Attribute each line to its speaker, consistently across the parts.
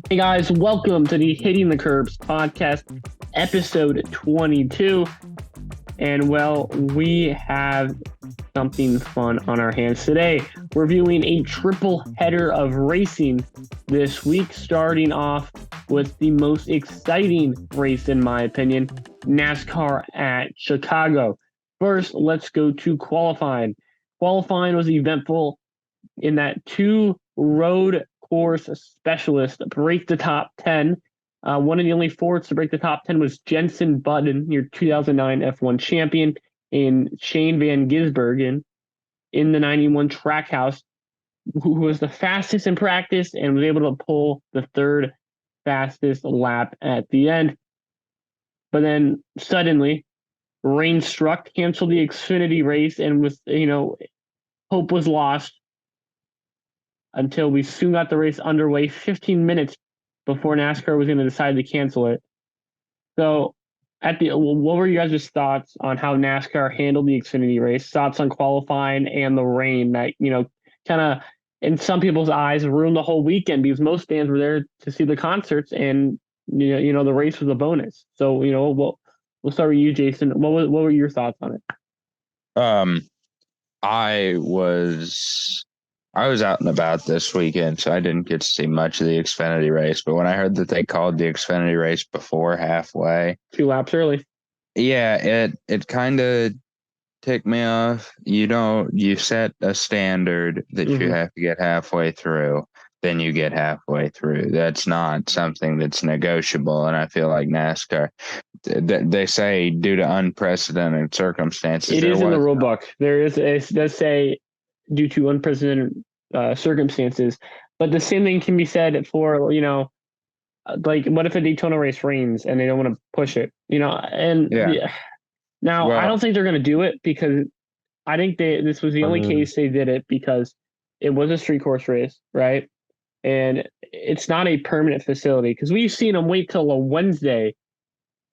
Speaker 1: Hey guys, welcome to the Hitting the Curbs podcast, episode 22. And well, we have something fun on our hands today. We're viewing a triple header of racing this week, starting off with the most exciting race, in my opinion, NASCAR at Chicago. First, let's go to qualifying. Qualifying was eventful in that two road course specialists break the top 10. One of the only Fords to break the top 10 was Jenson Button, your 2009 F1 champion, and Shane Van Gisbergen in the 91 Trackhouse, who was the fastest in practice and was able to pull the third fastest lap at the end. But then suddenly, rain struck, canceled the Xfinity race, and hope was lost until we soon got the race underway 15 minutes before NASCAR was going to decide to cancel it. So, what were you guys' thoughts on how NASCAR handled the Xfinity race? Thoughts on qualifying and the rain that, kind of, in some people's eyes, ruined the whole weekend because most fans were there to see the concerts and, the race was a bonus. So, we'll start with you, Jason. What were your thoughts on it?
Speaker 2: I was out and about this weekend, so I didn't get to see much of the Xfinity race. But when I heard that they called the Xfinity race before halfway,
Speaker 1: 2 laps early.
Speaker 2: Yeah, it kind of ticked me off. You set a standard that you have to get halfway through, then you get halfway through. That's not something that's negotiable. And I feel like NASCAR, they say due to unprecedented circumstances.
Speaker 1: It is in the rule book. It does say due to unprecedented circumstances, but the same thing can be said for, like what if a Daytona race rains and they don't want to push it, Now, I don't think they're going to do it because I think this was the only case they did it because it was a street course race, right? And it's not a permanent facility because we've seen them wait till a Wednesday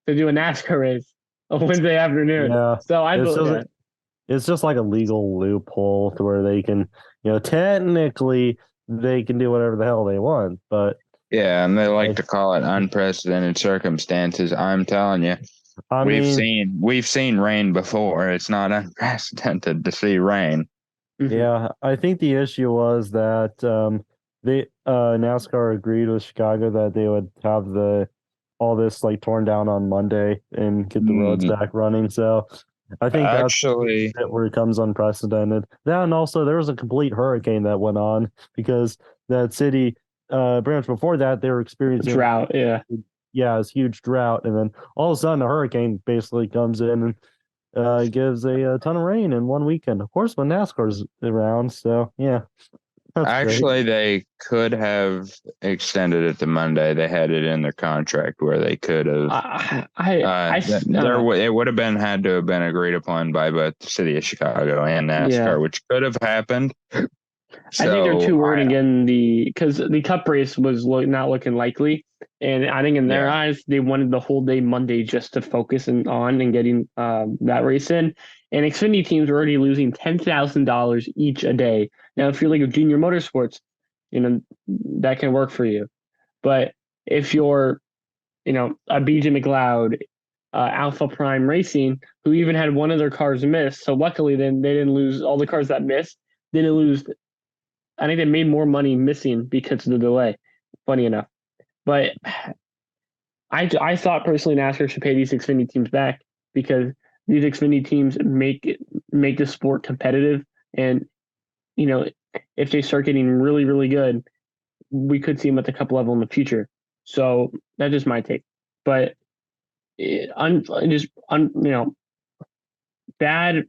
Speaker 1: to do a NASCAR race, a Wednesday afternoon.
Speaker 3: Yeah.
Speaker 1: So
Speaker 3: It's just like a legal loophole to where they can, technically they can do whatever the hell they want, but
Speaker 2: yeah, and they like to call it unprecedented circumstances. I'm telling you, we've seen rain before. It's not unprecedented to see rain.
Speaker 3: Yeah, I think the issue was that NASCAR agreed with Chicago that they would have all this like torn down on Monday and get the roads back running. So I think that's where it comes unprecedented. That, and also there was a complete hurricane that went on because that city, pretty much before that, they were experiencing
Speaker 1: drought.
Speaker 3: Yeah, it's huge drought, and then all of a sudden a hurricane basically comes in and gives a ton of rain in one weekend. Of course, when NASCAR's around, so yeah.
Speaker 2: Actually, they could have extended it to Monday. They had it in their contract where they could have. It would have had to have been agreed upon by both the city of Chicago and NASCAR, which could have happened.
Speaker 1: So, I think they're too worried again because the Cup race was not looking likely, and I think in their eyes they wanted the whole day Monday just to focus on and getting that race in. And Xfinity teams are already losing $10,000 each a day. Now, if you're like a junior motorsports, that can work for you. But if you're, a BJ McLeod, Alpha Prime Racing, who even had one of their cars miss, so luckily then they didn't lose all the cars that missed. They didn't lose. I think they made more money missing because of the delay. Funny enough, but I thought personally NASCAR should pay these Xfinity teams back because these Xfinity teams make the sport competitive, and if they start getting really, really good, we could see them at the Cup level in the future. So that's just my take. But bad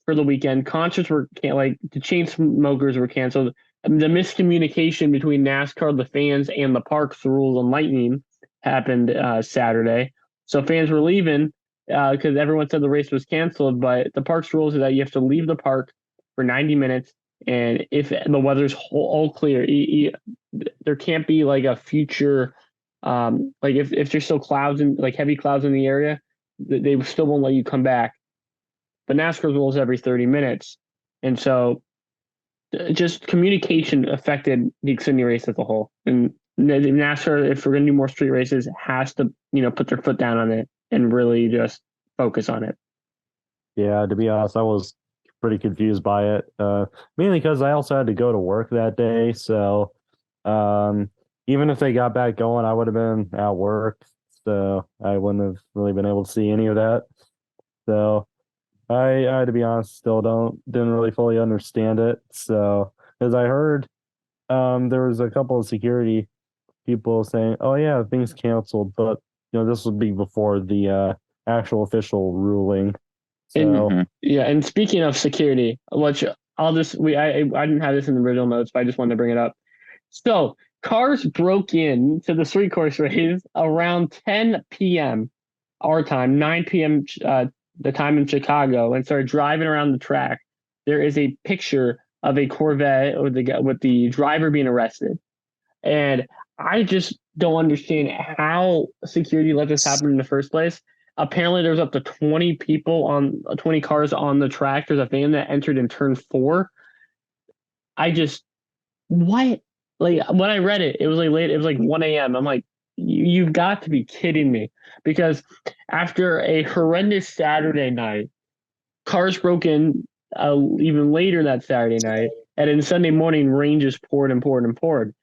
Speaker 1: for the weekend. Concerts were the chain smokers were canceled. The miscommunication between NASCAR, the fans, and the parks, the rules on lightning happened Saturday. So fans were leaving because everyone said the race was canceled, but the park's rules are that you have to leave the park for 90 minutes. And if the weather's all clear, there can't be like a future, if there's still clouds and like heavy clouds in the area, they still won't let you come back. But NASCAR rules every 30 minutes. And so just communication affected the Xfinity race as a whole. And NASCAR, if we're going to do more street races, has to, put their foot down on it and really just focus on it.
Speaker 3: Yeah, to be honest, I was pretty confused by it. Mainly because I also had to go to work that day. So um, even if they got back going, I would have been at work. So I wouldn't have really been able to see any of that. So I to be honest, still didn't really fully understand it. So because I heard there was a couple of security people saying, "Oh yeah, things canceled," but this would be before the actual official ruling. So
Speaker 1: And yeah, and speaking of security, which I'll just I didn't have this in the original notes, but I just wanted to bring it up. So cars broke in to the street course race around 10 p.m. our time, 9 p.m. The time in Chicago, and started driving around the track. There is a picture of a Corvette with the driver being arrested, and I just don't understand how security let this happen in the first place. Apparently, there was up to 20 people 20 cars on the track. There's a van that entered in turn 4. I just what? Like when I read it, it was like late. It was like 1 a.m. I'm like, you've got to be kidding me! Because after a horrendous Saturday night, cars broke in even later that Saturday night, and then Sunday morning, rain just poured and poured and poured.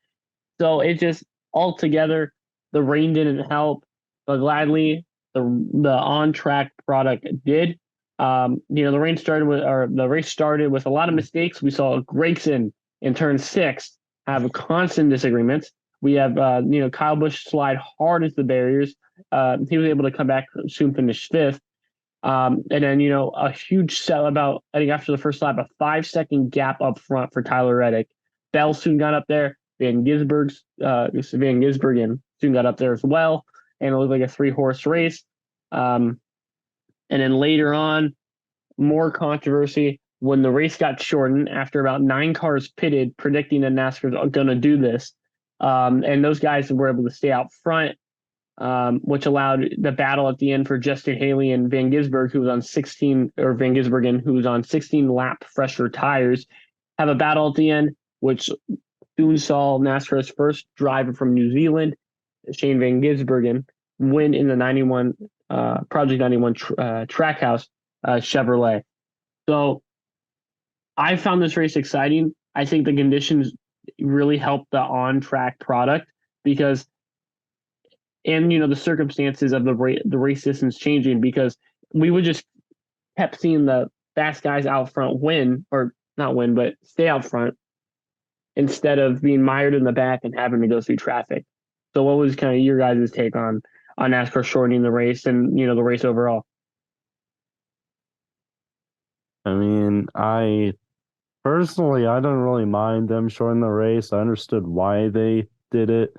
Speaker 1: So it just altogether, the rain didn't help, but gladly the on track product did. The race started with a lot of mistakes. We saw Gregson in turn 6 have a constant disagreements. We have Kyle Busch slide hard into the barriers. He was able to come back, soon finish 5th. And then a huge sell about, I think, after the first lap, a 5-second gap up front for Tyler Reddick. Bell soon got up there. Van Gisbergen soon got up there as well, and it looked like a 3-horse race. And then later on, more controversy when the race got shortened after about 9 cars pitted, predicting that NASCAR was going to do this. And those guys were able to stay out front, which allowed the battle at the end for Justin Haley and Van Gisbergen, who was on 16 lap fresher tires, have a battle at the end, which soon saw NASCAR's first driver from New Zealand, Shane Van Gisbergen, win in the Project 91 Trackhouse Chevrolet. So I found this race exciting. I think the conditions really helped the on-track product because, and the circumstances of the race distance changing, because we would just kept seeing the fast guys out front win, or not win, but stay out front, instead of being mired in the back and having to go through traffic. So what was kind of your guys' take on NASCAR shortening the race and, the race overall?
Speaker 3: I mean, I personally, I don't really mind them shortening the race. I understood why they did it.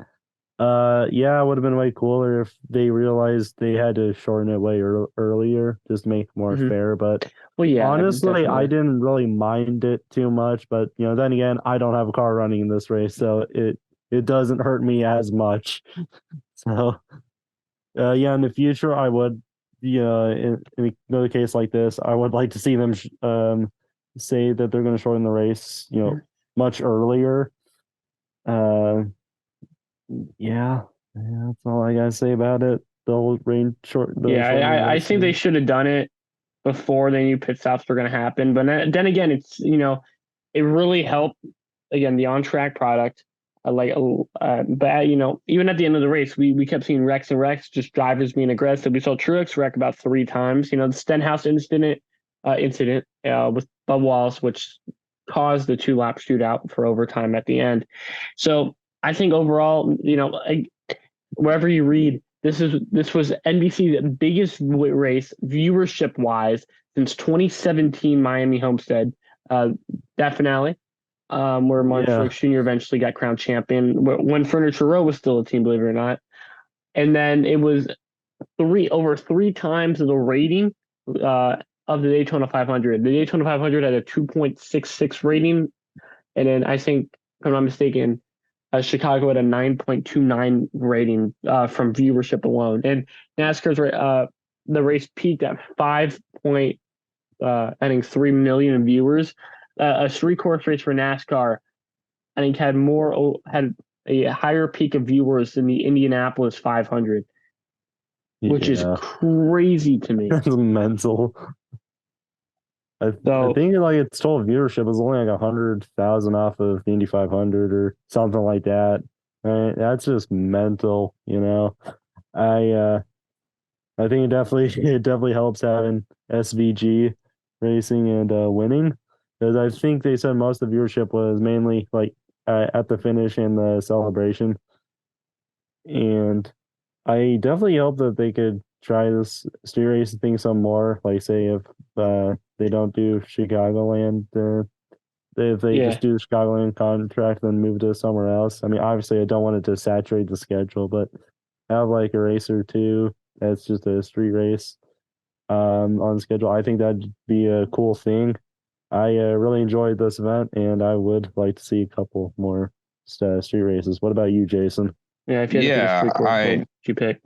Speaker 3: Yeah, it would have been way cooler if they realized they had to shorten it way earlier, just to make it more fair. But
Speaker 1: well, yeah,
Speaker 3: honestly,
Speaker 1: definitely.
Speaker 3: I didn't really mind it too much. But then again, I don't have a car running in this race, so it doesn't hurt me as much. So, yeah, in the future, I would, in another case like this, I would like to see them say that they're going to shorten the race, much earlier. Yeah, that's all I gotta say about it. They'll rain short.
Speaker 1: Yeah, I think they should have done it before they knew pit stops were going to happen. But then again, it's it really helped. Again, the on-track product. But even at the end of the race, we kept seeing wrecks and wrecks, just drivers being aggressive. We saw Truex wreck about 3 times. The Stenhouse incident with Bub Wallace, which caused the 2-lap shootout for overtime at the end. So I think overall, wherever you read, this was NBC's biggest race viewership wise since 2017 Miami Homestead. That finale, where Martin Truex Jr. eventually got crowned champion when Furniture Row was still a team, believe it or not. And then it was over 3 times the rating of the Daytona 500. The Daytona 500 had a 2.66 rating, and then I think, if I'm not mistaken, Chicago had a 9.29 rating from viewership alone. And NASCAR's the race peaked at 3 million viewers. A street course race for NASCAR, I think, had a higher peak of viewers than the Indianapolis 500, which is crazy to me.
Speaker 3: That's mental. I think like its total viewership was only like 100,000 off of the Indy 500 or something like that. Right? That's just mental, you know. I think it definitely helps having SVG racing and winning, because I think they said most of the viewership was mainly like at the finish and the celebration, and I definitely hope that they could try this street racing thing some more. Like, say if they don't do Chicagoland, if they just do the Chicagoland contract, then move to somewhere else. I mean, obviously, I don't want it to saturate the schedule, but have like a race or two that's just a street race on schedule. I think that'd be a cool thing. I really enjoyed this event, and I would like to see a couple more street races. What about you, Jason?
Speaker 1: Yeah, if you had to pick a street course, what would you pick?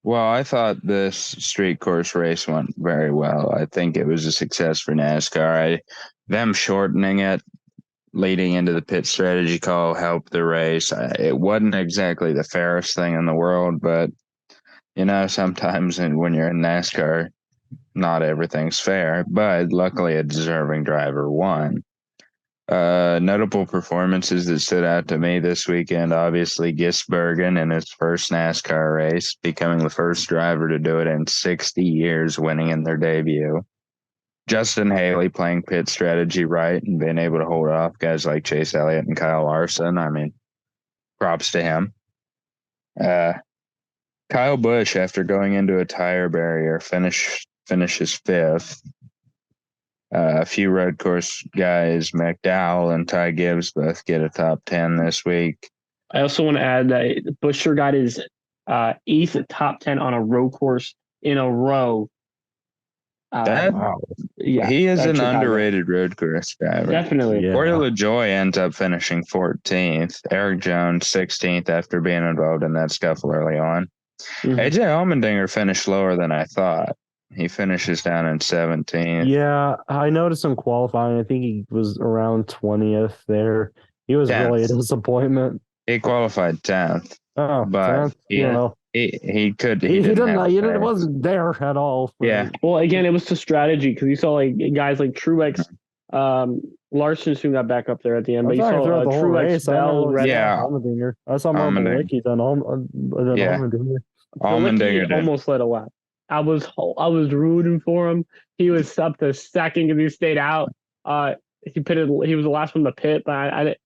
Speaker 2: Well, I thought this street course race went very well. I think it was a success for NASCAR. Them shortening it leading into the pit strategy call helped the race. It wasn't exactly the fairest thing in the world, but you know, sometimes when you're in NASCAR, not everything's fair. But luckily, a deserving driver won. Notable performances that stood out to me this weekend, obviously Gisbergen in his first NASCAR race, becoming the first driver to do it in 60 years, winning in their debut. Justin Haley playing pit strategy right and being able to hold off guys like Chase Elliott and Kyle Larson. I mean, props to him. Kyle Busch, after going into a tire barrier, finishes fifth. A few road course guys, McDowell and Ty Gibbs, both get a top 10 this week.
Speaker 1: I also want to add that Buescher got his eighth top 10 on a road course in a row.
Speaker 2: Wow. Yeah, he is an underrated road course driver.
Speaker 1: Definitely.
Speaker 2: Yeah. Corey LaJoie ends up finishing 14th. Eric Jones 16th after being involved in that scuffle early on. Mm-hmm. AJ Allmendinger finished lower than I thought. He finishes down in 17th.
Speaker 3: Yeah, I noticed him qualifying. I think he was around 20th there. He was 10th. Really a disappointment.
Speaker 2: He qualified 10th.
Speaker 3: Oh,
Speaker 2: but
Speaker 3: 10th?
Speaker 2: He could.
Speaker 3: He wasn't there at all.
Speaker 2: Yeah.
Speaker 1: Well, again, it was the strategy because you saw like guys like Truex, Larson soon got back up there at the end, but you saw Truex, Bell,
Speaker 3: Allmendinger. I saw more Malicki than Allmendinger.
Speaker 1: Allmendinger almost led a lap. I was rooting for him. He was up to second because he stayed out. He was the last one to pit, but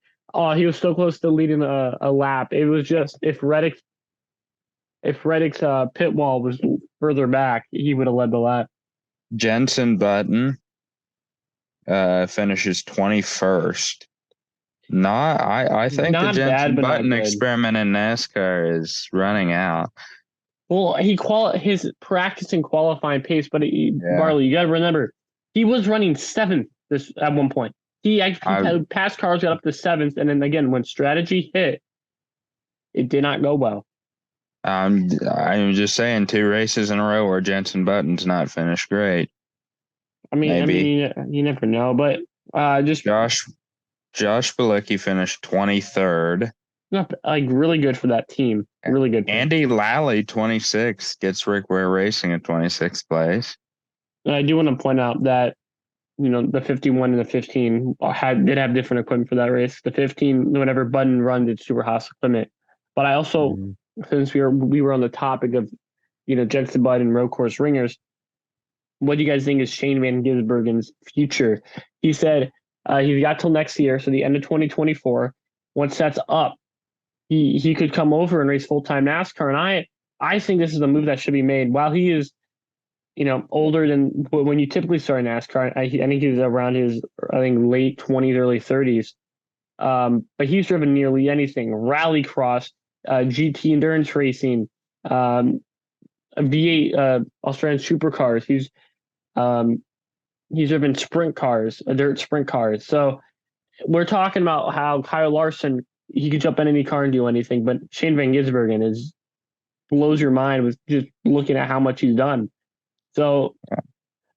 Speaker 1: he was so close to leading a lap. It was just if Reddick's pit wall was further back, he would have led the lap.
Speaker 2: Jenson Button finishes 21st. I think the Jenson Button experiment in NASCAR is running out.
Speaker 1: Well, his practice and qualifying pace, but Barley, you got to remember, he was running 7th at one point. He had past cars, got up to 7th, and then again, when strategy hit, it did not go well.
Speaker 2: I'm just saying, 2 races in a row where Jenson Button's not finished great.
Speaker 1: I mean, you never know, but just
Speaker 2: Josh Bilicki finished 23rd.
Speaker 1: Like really good for that team. Really good.
Speaker 2: Andy Lally, 26th, gets Rick Ware Racing in 26th place.
Speaker 1: And I do want to point out that, you know, the 51 and the 15 did have different equipment for that race. The 15, whenever Button runs, it's super Haas equipment. But I also, since we were on the topic of, you know, Jenson Button road course ringers, what do you guys think is Shane Van Gisbergen's future? He said he's got till next year, so the end of 2024. Once that's up, he could come over and race full-time NASCAR. And I think this is a move that should be made. While he is, you know, older than when you typically start NASCAR, I think he's around his, late 20s, early 30s. But he's driven nearly anything: rallycross, GT endurance racing, V8 Australian supercars. He's driven sprint cars, dirt sprint cars. So we're talking about how Kyle Larson, he could jump in any car and do anything, but Shane Van Gisbergen blows your mind with just looking at how much he's done. So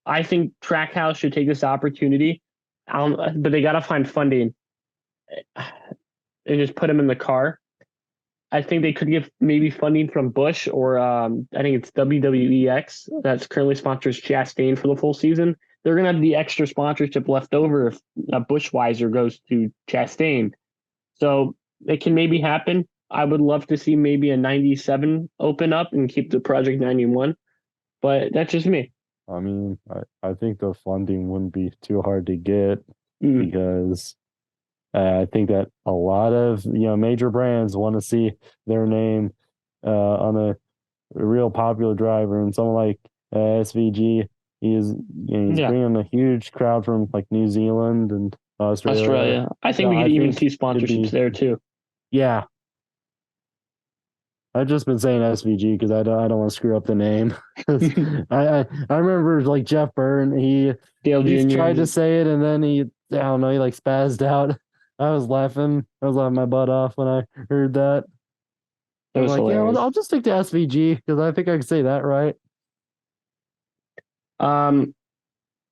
Speaker 1: I think Trackhouse should take this opportunity, but they got to find funding and just put him in the car. I think they could get maybe funding from Bush or I think it's WWEX that's currently sponsors Chastain for the full season. They're going to have the extra sponsorship left over if Bushweiser goes to Chastain. So it can maybe happen. I would love to see maybe a 97 open up and keep the Project 91, but that's just me.
Speaker 3: I mean, I think the funding wouldn't be too hard to get because I think that a lot of major brands want to see their name on a real popular driver, and someone like SVG, he's bringing a huge crowd from like New Zealand and Australia.
Speaker 1: I think we could even see sponsorships there too.
Speaker 3: Yeah. I've just been saying SVG because I don't want to screw up the name. I remember like Jeff Byrne, he tried to say it and then he like spazzed out. I was laughing my butt off when I heard that. I was like, hilarious. I'll just stick to SVG because I think I can say that right.
Speaker 1: And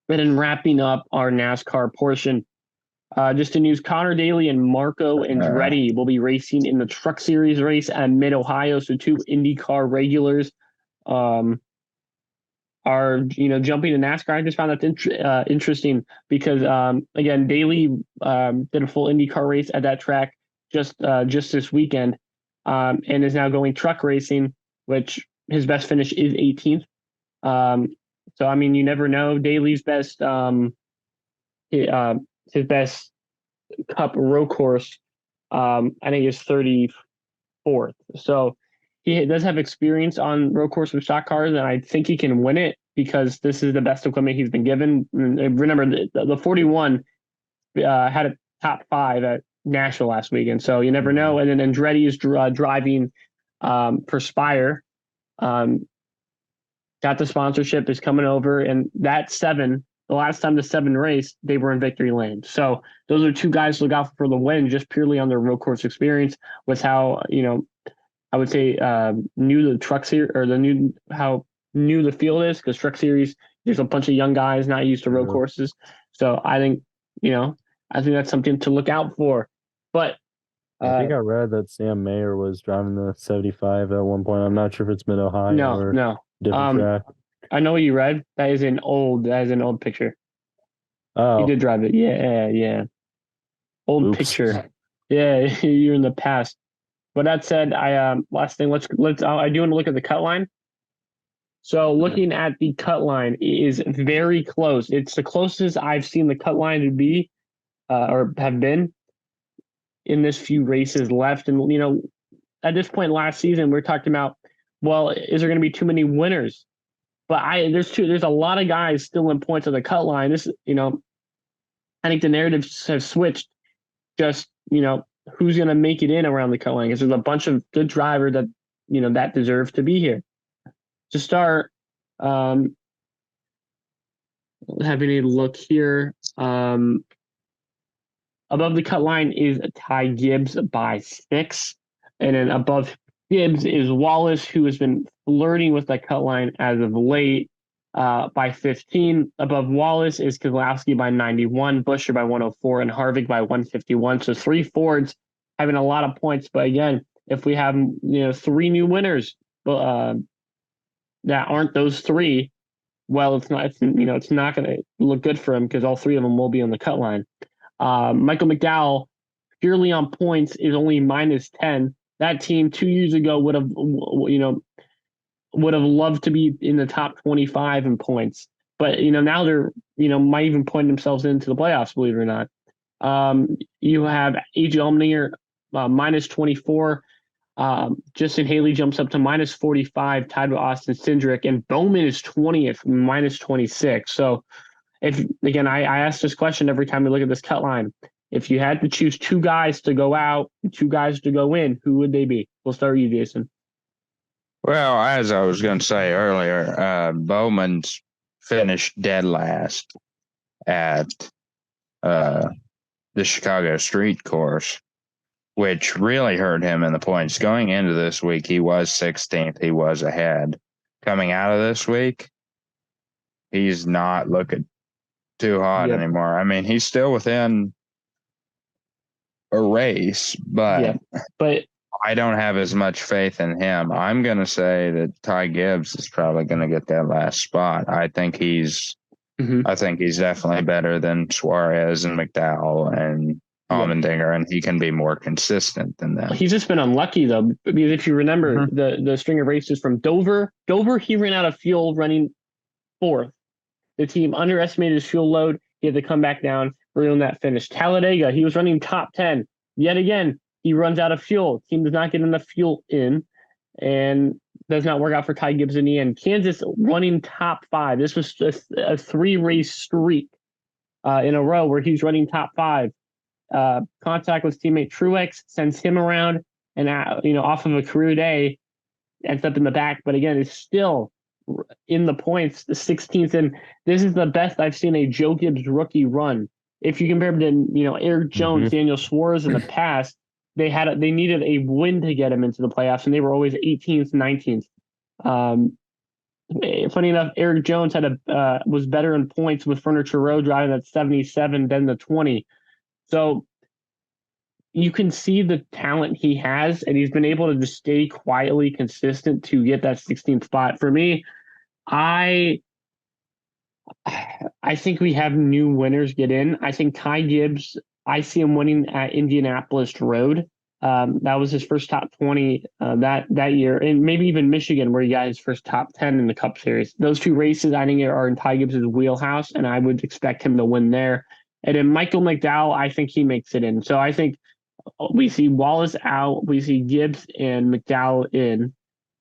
Speaker 1: then wrapping up our NASCAR portion, just in news, Connor Daly and Marco Andretti will be racing in the Truck Series race at Mid-Ohio. So two IndyCar regulars are jumping to NASCAR. I just found that interesting because again, Daly did a full IndyCar race at that track just this weekend, and is now going truck racing, which his best finish is 18th. So I mean, you never know. Daly's best his best Cup road course, I think, is 34th. So he does have experience on road course with stock cars, and I think he can win it because this is the best equipment he's been given. Remember, the 41 had a top 5 at Nashville last weekend, so you never know. And then Andretti is driving for Spire. Got the sponsorship, is coming over, and that 7. The last time the 7 raced, they were in victory lane. So those are two guys to look out for the win, just purely on their road course experience with how, I would say new the truck series or how new the field is, because truck series, there's a bunch of young guys not used to road courses. So I think, that's something to look out for. But
Speaker 3: I think I read that Sam Mayer was driving the 75 at one point. I'm not sure if it's Mid-Ohio or different track.
Speaker 1: I know what you read. That is an old picture.
Speaker 3: Oh.
Speaker 1: He did drive it. Yeah. Old picture. Yeah, you're in the past. But that said, last thing, let's I do want to look at the cut line. So looking at the cut line is very close. It's the closest I've seen the cut line to be or have been in this few races left. And at this point last season, we're talking about, well, is there going to be too many winners? But there's a lot of guys still in points on the cut line. This, I think the narratives have switched. Just, who's going to make it in around the cut line? Because there's a bunch of good drivers that, that deserve to be here. To start, having a look here, above the cut line is Ty Gibbs by 6. And then above Gibbs is Wallace, who has been flirting with the cut line as of late, by 15. Above Wallace is Keselowski by 91, Buescher by 104, and Harvick by 151. So 3 Fords having a lot of points. But again, if we have 3 new winners that aren't those 3, well, it's not going to look good for him because all 3 of them will be on the cut line. Michael McDowell, purely on points, is only minus 10. That team 2 years ago would have loved to be in the top 25 in points, but now they're might even point themselves into the playoffs, believe it or not. You have AJ Allmendinger minus 24. Justin Haley jumps up to minus 45, tied with Austin Cindric, and Bowman is 20th, minus 26. So if again, I ask this question every time we look at this cut line. If you had to choose 2 guys to go out and 2 guys to go in, who would they be? We'll start with you, Jason.
Speaker 2: Well, as I was going to say earlier, Bowman's finished dead last at the Chicago Street Course, which really hurt him in the points. Going into this week, he was 16th. He was ahead. Coming out of this week, he's not looking too hot anymore. I mean, he's still within a race, but I don't have as much faith in him. I'm going to say that Ty Gibbs is probably going to get that last spot. I think he's definitely better than Suarez and McDowell and Allmendinger, and he can be more consistent than them.
Speaker 1: He's just been unlucky though, because if you remember the string of races from Dover, he ran out of fuel running fourth. The team underestimated his fuel load. He had to come back down, ruin that finish. Talladega, he was running top 10. Yet again, he runs out of fuel. Team does not get enough fuel in, and does not work out for Ty Gibbs in the end. Kansas running top 5. This was just a 3-race streak in a row where he's running top 5. Contact with teammate Truex, sends him around, and off of a career day, ends up in the back. But again, it's still in the points, the 16th, and this is the best I've seen a Joe Gibbs rookie run. If you compare him to Eric Jones, Daniel Suarez in the past, they needed a win to get him into the playoffs, and they were always 18th, 19th. Funny enough, Eric Jones was better in points with Furniture Row driving at 77 than the 20. So you can see the talent he has, and he's been able to just stay quietly consistent to get that 16th spot. For me, I think we have new winners get in. I think Ty Gibbs, I see him winning at Indianapolis Road. That was his first top 20 that year, and maybe even Michigan, where he got his first top 10 in the Cup Series. Those two races, I think, are in Ty Gibbs' wheelhouse, and I would expect him to win there. And then Michael McDowell, I think he makes it in. So I think we see Wallace out, we see Gibbs and McDowell in.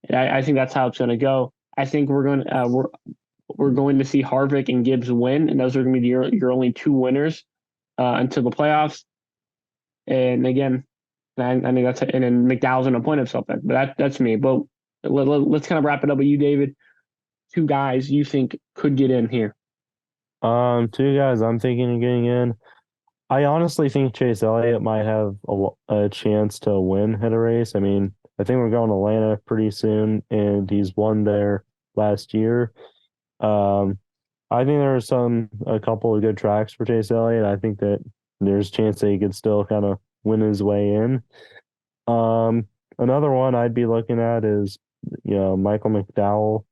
Speaker 1: And I think that's how it's going to go. I think we're going to see Harvick and Gibbs win, and those are going to be your only two winners until the playoffs. And again, I think that's it. And then McDowell's going to point himself in. But that's me. But let's kind of wrap it up with you, David. Two guys you think could get in here.
Speaker 3: Two guys I'm thinking of getting in. I honestly think Chase Elliott might have a chance to win at a race. I mean, I think we're going to Atlanta pretty soon, and he's won there last year. I think there are a couple of good tracks for Chase Elliott. I think that there's a chance that he could still kind of win his way in. Another one I'd be looking at is, Michael McDowell.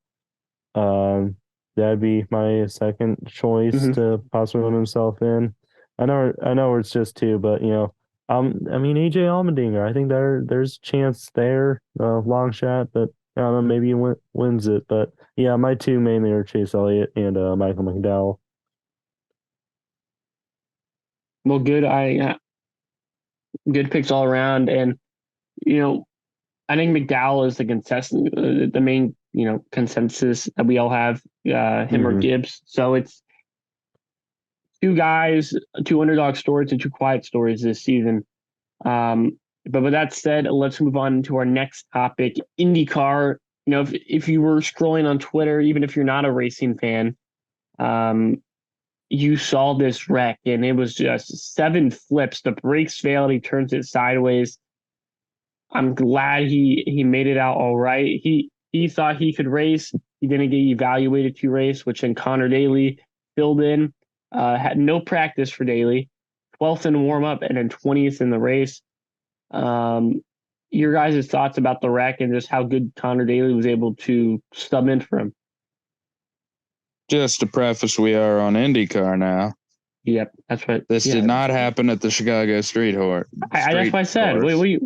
Speaker 3: That'd be my second choice to possibly win himself in. I know it's just two, but I mean AJ Allmendinger. I think there's a chance there, long shot, but I don't know, maybe he wins it. But yeah, my two mainly are Chase Elliott and Michael McDowell.
Speaker 1: Well, good. Good picks all around, and I think McDowell is the main consensus that we all have, him or Gibbs. So it's two guys, two underdog stories, and two quiet stories this season. But with that said, let's move on to our next topic, IndyCar. If you were scrolling on Twitter, even if you're not a racing fan, you saw this wreck, and it was just 7 flips. The brakes failed. He turns it sideways. I'm glad he made it out all right. He thought he could race. He didn't get evaluated to race, which then Connor Daly filled in. Had no practice for Daly. 12th in warm-up and then 20th in the race. Your guys' thoughts about the wreck and just how good Connor Daly was able to stub in for him?
Speaker 2: Just to preface, we are on IndyCar now.
Speaker 1: Yep, that's right.
Speaker 2: This did not happen at the Chicago Street Horse.
Speaker 1: That's what I said. Wait.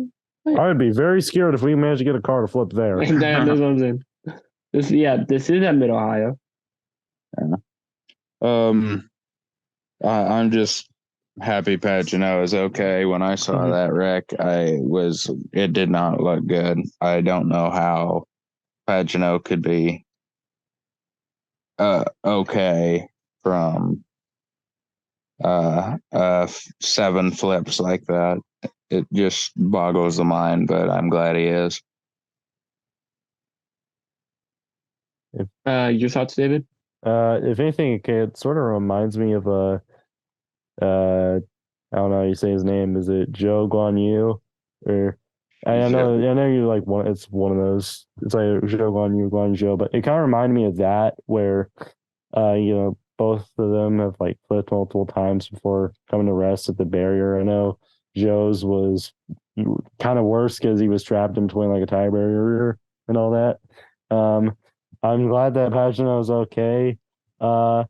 Speaker 3: I would be very scared if we managed to get a car to flip there.
Speaker 1: That's what I'm saying. This is at Mid-Ohio.
Speaker 2: Yeah. I'm just happy Pagano is okay. When I saw that wreck, it did not look good. I don't know how Pagano could be okay from 7 flips like that. It just boggles the mind, but I'm glad he is.
Speaker 1: Your thoughts, David?
Speaker 3: If anything, it sort of reminds me of I don't know how you say his name. Is it Joe Guan Yu? Or I know you like one. It's one of those. It's like Joe Guan Yu, Guan Zhou, but it kind of reminded me of that, where both of them have like flipped multiple times before coming to rest at the barrier. I know Joe's was kind of worse because he was trapped in between like a tie barrier and all that. I'm glad that Pageant was okay. I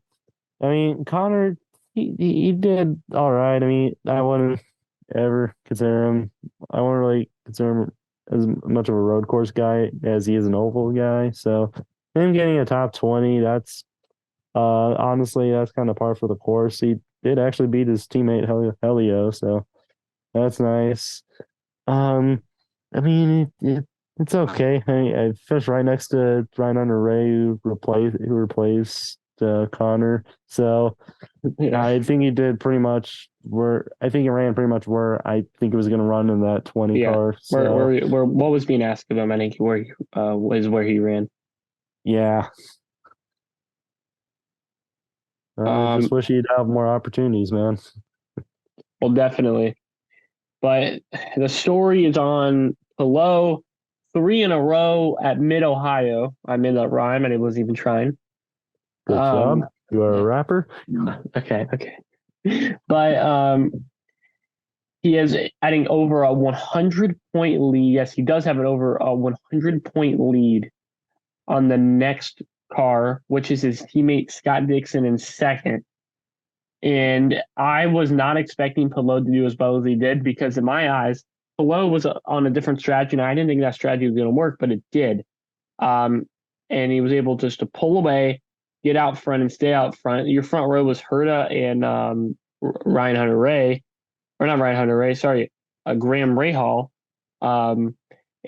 Speaker 3: mean, Connor, he did all right. I mean, I wouldn't ever consider him. I wouldn't really consider him as much of a road course guy as he is an oval guy. So him getting a top 20, that's honestly that's kind of par for the course. He did actually beat his teammate Helio, so that's nice. Um, I mean, it's okay. I finished right next to Ryan Hunter Ray, who replaced Connor. So
Speaker 1: Yeah.
Speaker 3: I think he did pretty much where I think he ran pretty much where I think it was going to run in that 20 car. So
Speaker 1: where what was being asked of him, I think where was where he ran.
Speaker 3: yeah, I just wish he'd have more opportunities, man.
Speaker 1: Well, definitely. But the story is on Palou, 3 in a row at Mid Ohio. I made that rhyme, and it wasn't even trying.
Speaker 3: Good job. You are a rapper.
Speaker 1: Okay. But he is adding over a 100-point lead. Yes, he does have an over a 100-point lead on the next car, which is his teammate Scott Dixon in second. And I was not expecting Palou to do as well as he did because in my eyes, Palou was on a different strategy, and I didn't think that strategy was going to work, but it did. And he was able just to pull away, get out front, and stay out front. Your front row was Herta and Ryan Hunter Ray, or not Ryan Hunter Ray, sorry, Graham Rahal.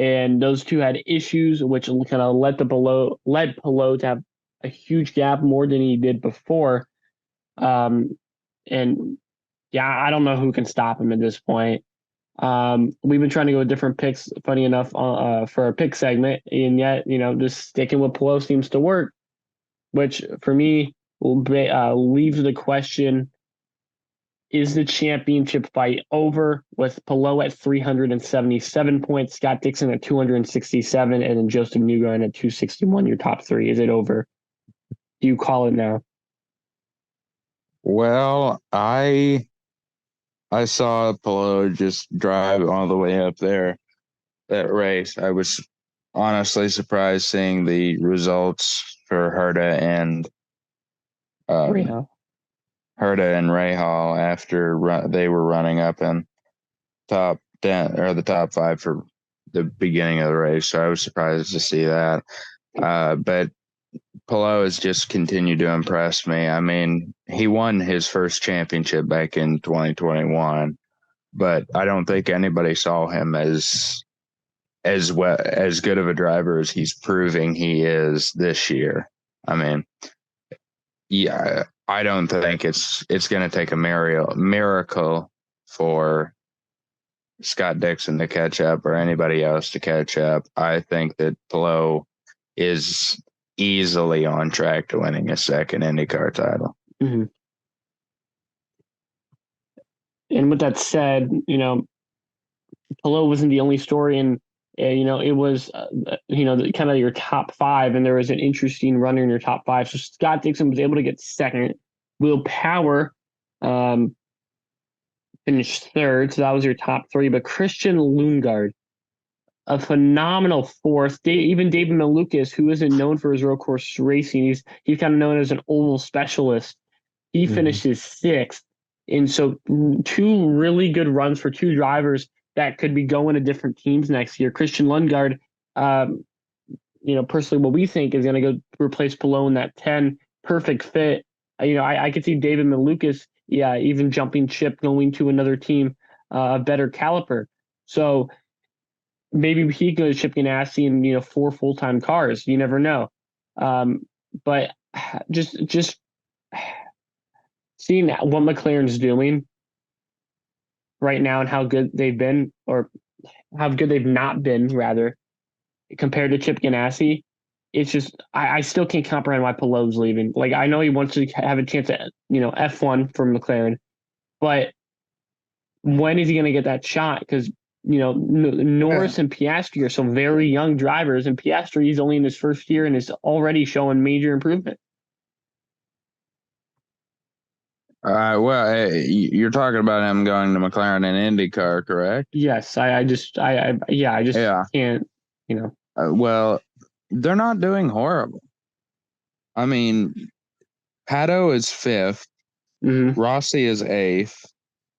Speaker 1: And those two had issues, which kind of led Palou to have a huge gap more than he did before. And yeah, I don't know who can stop him at this point. We've been trying to go with different picks, funny enough, for our pick segment, and yet, just sticking with Palou seems to work, which for me leaves the question: is the championship fight over with Palou at 377 points, Scott Dixon at 267, and then Joseph Newgarden at 261? Your top three, is it over? Do you call it now?
Speaker 2: Well, I saw Palou just drive all the way up there that race. I was honestly surprised seeing the results for Herta and Rahal after they were running up in top 10 or the top 5 for the beginning of the race. So I was surprised to see that. But Palou has just continued to impress me. I mean, he won his first championship back in 2021, but I don't think anybody saw him as good of a driver as he's proving he is this year. I mean, yeah, I don't think it's going to take a miracle for Scott Dixon to catch up or anybody else to catch up. I think that Palou is easily on track to winning a second IndyCar title.
Speaker 1: Mm-hmm. And with that said, Palou wasn't the only story, and it was kind of your top 5, and there was an interesting runner in your top 5. So Scott Dixon was able to get second. Will Power finished third, so that was your top 3. But Christian Lundgaard, a phenomenal fourth. Even David Malukas, who isn't known for his road course racing, he's kind of known as an oval specialist. He finishes 6th. And so 2 really good runs for 2 drivers that could be going to different teams next year. Christian Lundgaard, personally, what we think is going to go replace Palou in that 10. Perfect fit. I could see David Malukas, even jumping ship, going to another team, a better caliper. So maybe he goes to Chip Ganassi in 4 full-time cars. You never know. But just seeing what McLaren's doing right now and how good they've been, or how good they've not been, rather, compared to Chip Ganassi, it's just I still can't comprehend why Palou's leaving. Like, I know he wants to have a chance at F1 for McLaren, but when is he going to get that shot? Because Norris and Piastri are some very young drivers, and Piastri is only in his first year and is already showing major improvement.
Speaker 2: You're talking about him going to McLaren and IndyCar, correct?
Speaker 1: Yes, I just can't,
Speaker 2: Well, they're not doing horrible. I mean, Pato is 5th, Rossi is 8th,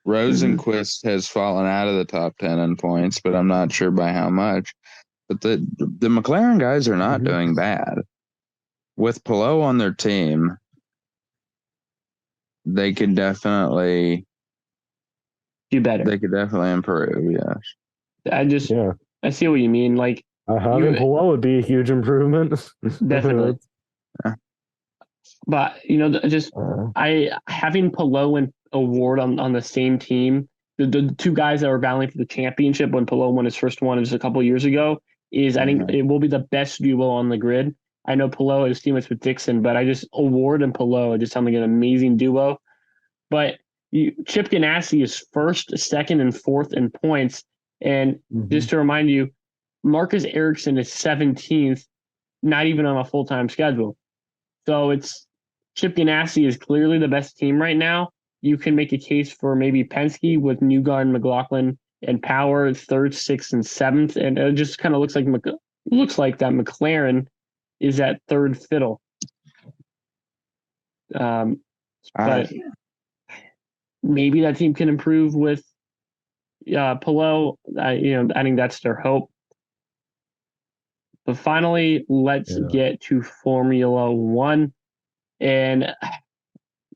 Speaker 2: Rosenquist has fallen out of the top 10 in points, but I'm not sure by how much. But the McLaren guys are not doing bad. With Palou on their team, they could definitely
Speaker 1: do better.
Speaker 2: They could definitely improve. Yes.
Speaker 1: I see what you mean. Like
Speaker 3: having Palou would be a huge improvement.
Speaker 1: Definitely. But having Palou and Award on the same team, the two guys that were battling for the championship when Palou won his first one just a couple of years ago, I think it will be the best duo on the grid. I know Palou is teammates with Dixon, but Award and Palou just sound like an amazing duo. But Chip Ganassi is 1st, 2nd, and 4th in points. And just to remind you, Marcus Ericsson is 17th, not even on a full-time schedule. So Chip Ganassi is clearly the best team right now. You can make a case for maybe Penske with Newgarden, McLaughlin, and Power 3rd, 6th, and 7th. And it just kind of looks like that McLaren is at 3rd fiddle. But maybe that team can improve with Palou. I think that's their hope. But finally, let's get to Formula One, and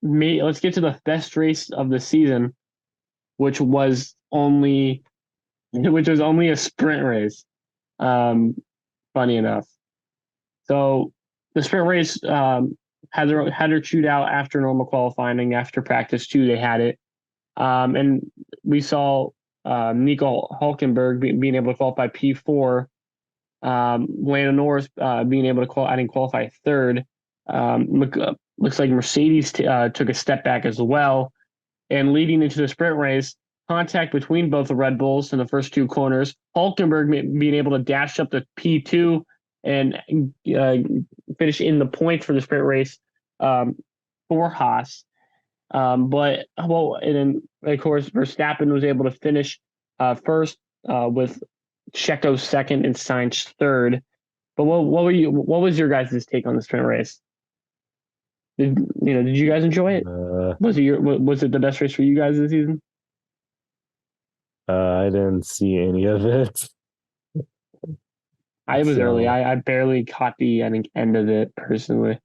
Speaker 1: let's get to the best race of the season, which was only a sprint race. Funny enough, so the sprint race had their shootout after normal qualifying. After practice 2, they had it, and we saw Nico Hulkenberg being able to qualify P4. Lando Norris being able to qualify 3rd. Looks like Mercedes took a step back as well. And leading into the sprint race, contact between both the Red Bulls in the first 2 corners. Hulkenberg being able to dash up to P2 and finish in the points for the sprint race for Haas. And then of course Verstappen was able to finish first with Checo 2nd and Sainz 3rd. But what was your guys' take on the sprint race? Did you guys enjoy it? Was it the best race for you guys this season?
Speaker 3: I didn't see any of it.
Speaker 1: I was early. I barely caught the end of it personally.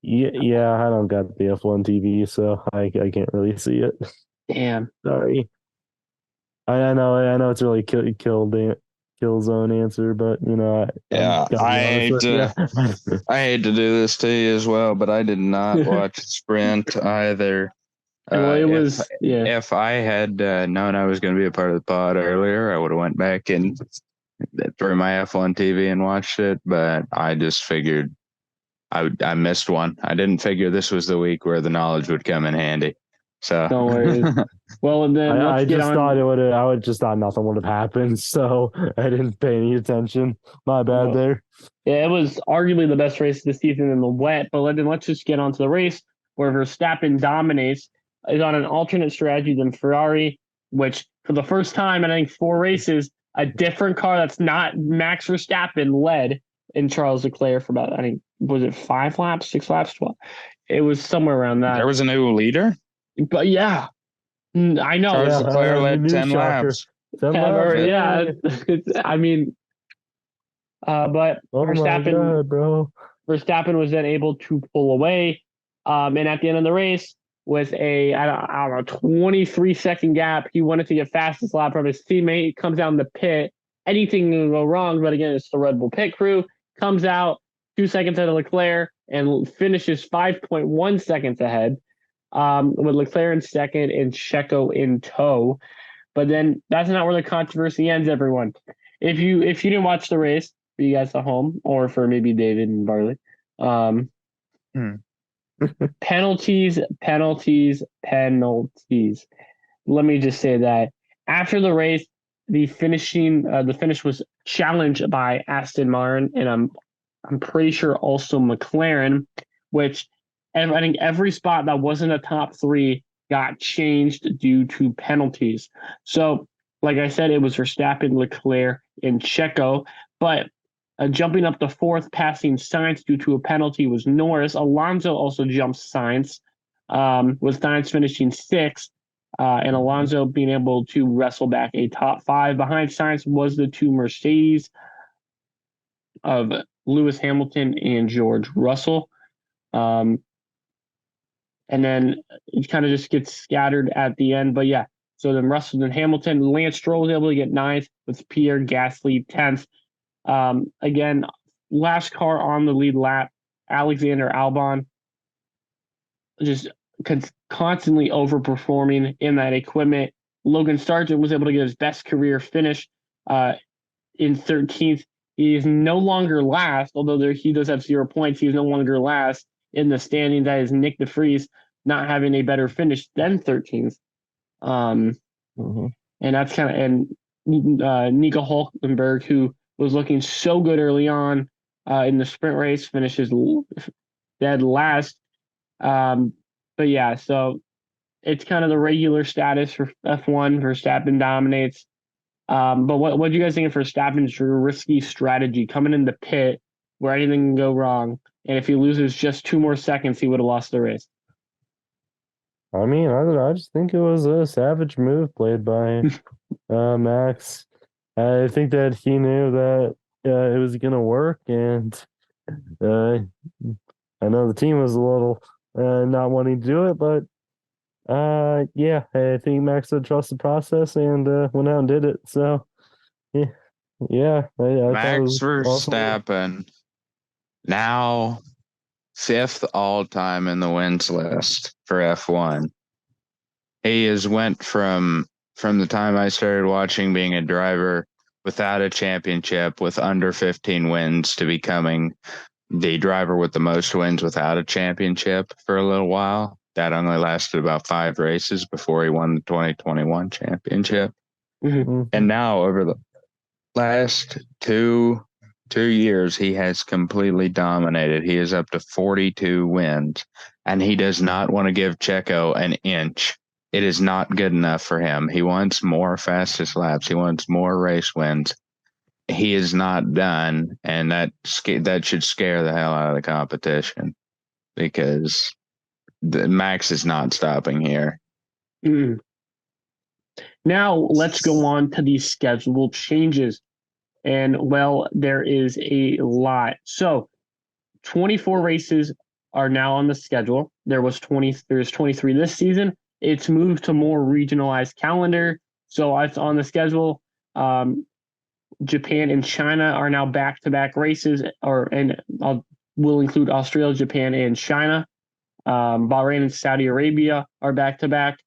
Speaker 3: Yeah, I don't got the F1 TV, so I can't really see it.
Speaker 1: Damn.
Speaker 3: Sorry. I know it's really kill zone answer, but
Speaker 2: I hate to do this to you as well, but I did not watch Sprint either.
Speaker 1: If
Speaker 2: I had known I was going to be a part of the pod earlier, I would have went back and through my F1 TV and watched it, but I just figured I missed one. I didn't figure this was the week where the knowledge would come in handy. So
Speaker 1: don't worry. Well, then
Speaker 3: I just thought nothing would have happened, so I didn't pay any attention. My bad there.
Speaker 1: Yeah, it was arguably the best race of the season in the wet, but let's just get on to the race where Verstappen dominates, is on an alternate strategy than Ferrari, which for the first time in I think 4 races, a different car that's not Max Verstappen led in Charles Leclerc for about, I think, was it 5 laps, 6 laps, 12? It was somewhere around that.
Speaker 2: There was a new leader?
Speaker 1: But yeah, I know.
Speaker 2: Charles Leclerc led 10 laps.
Speaker 3: 10 laps?
Speaker 1: Yeah. I mean, but Verstappen was then able to pull away. And at the end of the race, with a, I don't know, 23-second gap, he wanted to get fastest lap from his teammate, comes down the pit. Anything can go wrong, but again, it's the Red Bull pit crew. Comes out 2 seconds ahead of Leclerc and finishes 5.1 seconds ahead. With Leclerc in 2nd and Checo in tow. But then that's not where the controversy ends, everyone. If you didn't watch the race, for you guys at home, or for maybe David and Barley, penalties. Let me just say that after the race, the finish was challenged by Aston Martin, and I'm pretty sure also McLaren, which And I think every spot that wasn't a top 3 got changed due to penalties. So, like I said, it was Verstappen, Leclerc, and Checo. But jumping up to 4th, passing Sainz due to a penalty was Norris. Alonso also jumped Sainz, with Sainz finishing 6th, and Alonso being able to wrestle back a top 5. Behind Sainz was the 2 Mercedes of Lewis Hamilton and George Russell. And then it kind of just gets scattered at the end. But yeah, so then Russell and Hamilton, Lance Stroll was able to get 9th with Pierre Gasly 10th. Again, last car on the lead lap, Alexander Albon, just constantly overperforming in that equipment. Logan Sargent was able to get his best career finish in 13th. He is no longer last, although he does have 0 points. He is no longer last in the standing. That is Nick DeVries not having a better finish than 13th. And that's kind of, and Nico Hulkenberg, who was looking so good early on in the sprint race, finishes dead last. But yeah, so it's kind of the regular status for F1. Verstappen dominates. But what do you guys think of Verstappen's risky strategy coming in the pit where anything can go wrong? And if he loses just 2 more seconds, he would have lost the race.
Speaker 3: I mean, I just think it was a savage move played by Max. I think that he knew that it was going to work, and I know the team was a little not wanting to do it, but yeah, I think Max would trust the process and went out and did it. So yeah, I
Speaker 2: Max Verstappen now 5th all time in the wins list for F1. He has went from the time I started watching being a driver without a championship with under 15 wins to becoming the driver with the most wins without a championship for a little while. That only lasted about 5 races before he won the 2021 championship. And now over the last two years, he has completely dominated. He is up to 42 wins, and he does not want to give Checo an inch. It is not good enough for him. He wants more fastest laps. He wants more race wins. He is not done, and that should scare the hell out of the competition, because Max is not stopping here.
Speaker 1: Now let's go on to the schedule changes. And well, there is a lot. So 24 races are now on the schedule. There's 23 this season. It's moved to more regionalized calendar. So it's on the schedule. Japan and China are now back-to-back races, we'll include Australia, Japan, and China. Bahrain and Saudi Arabia are back-to-back.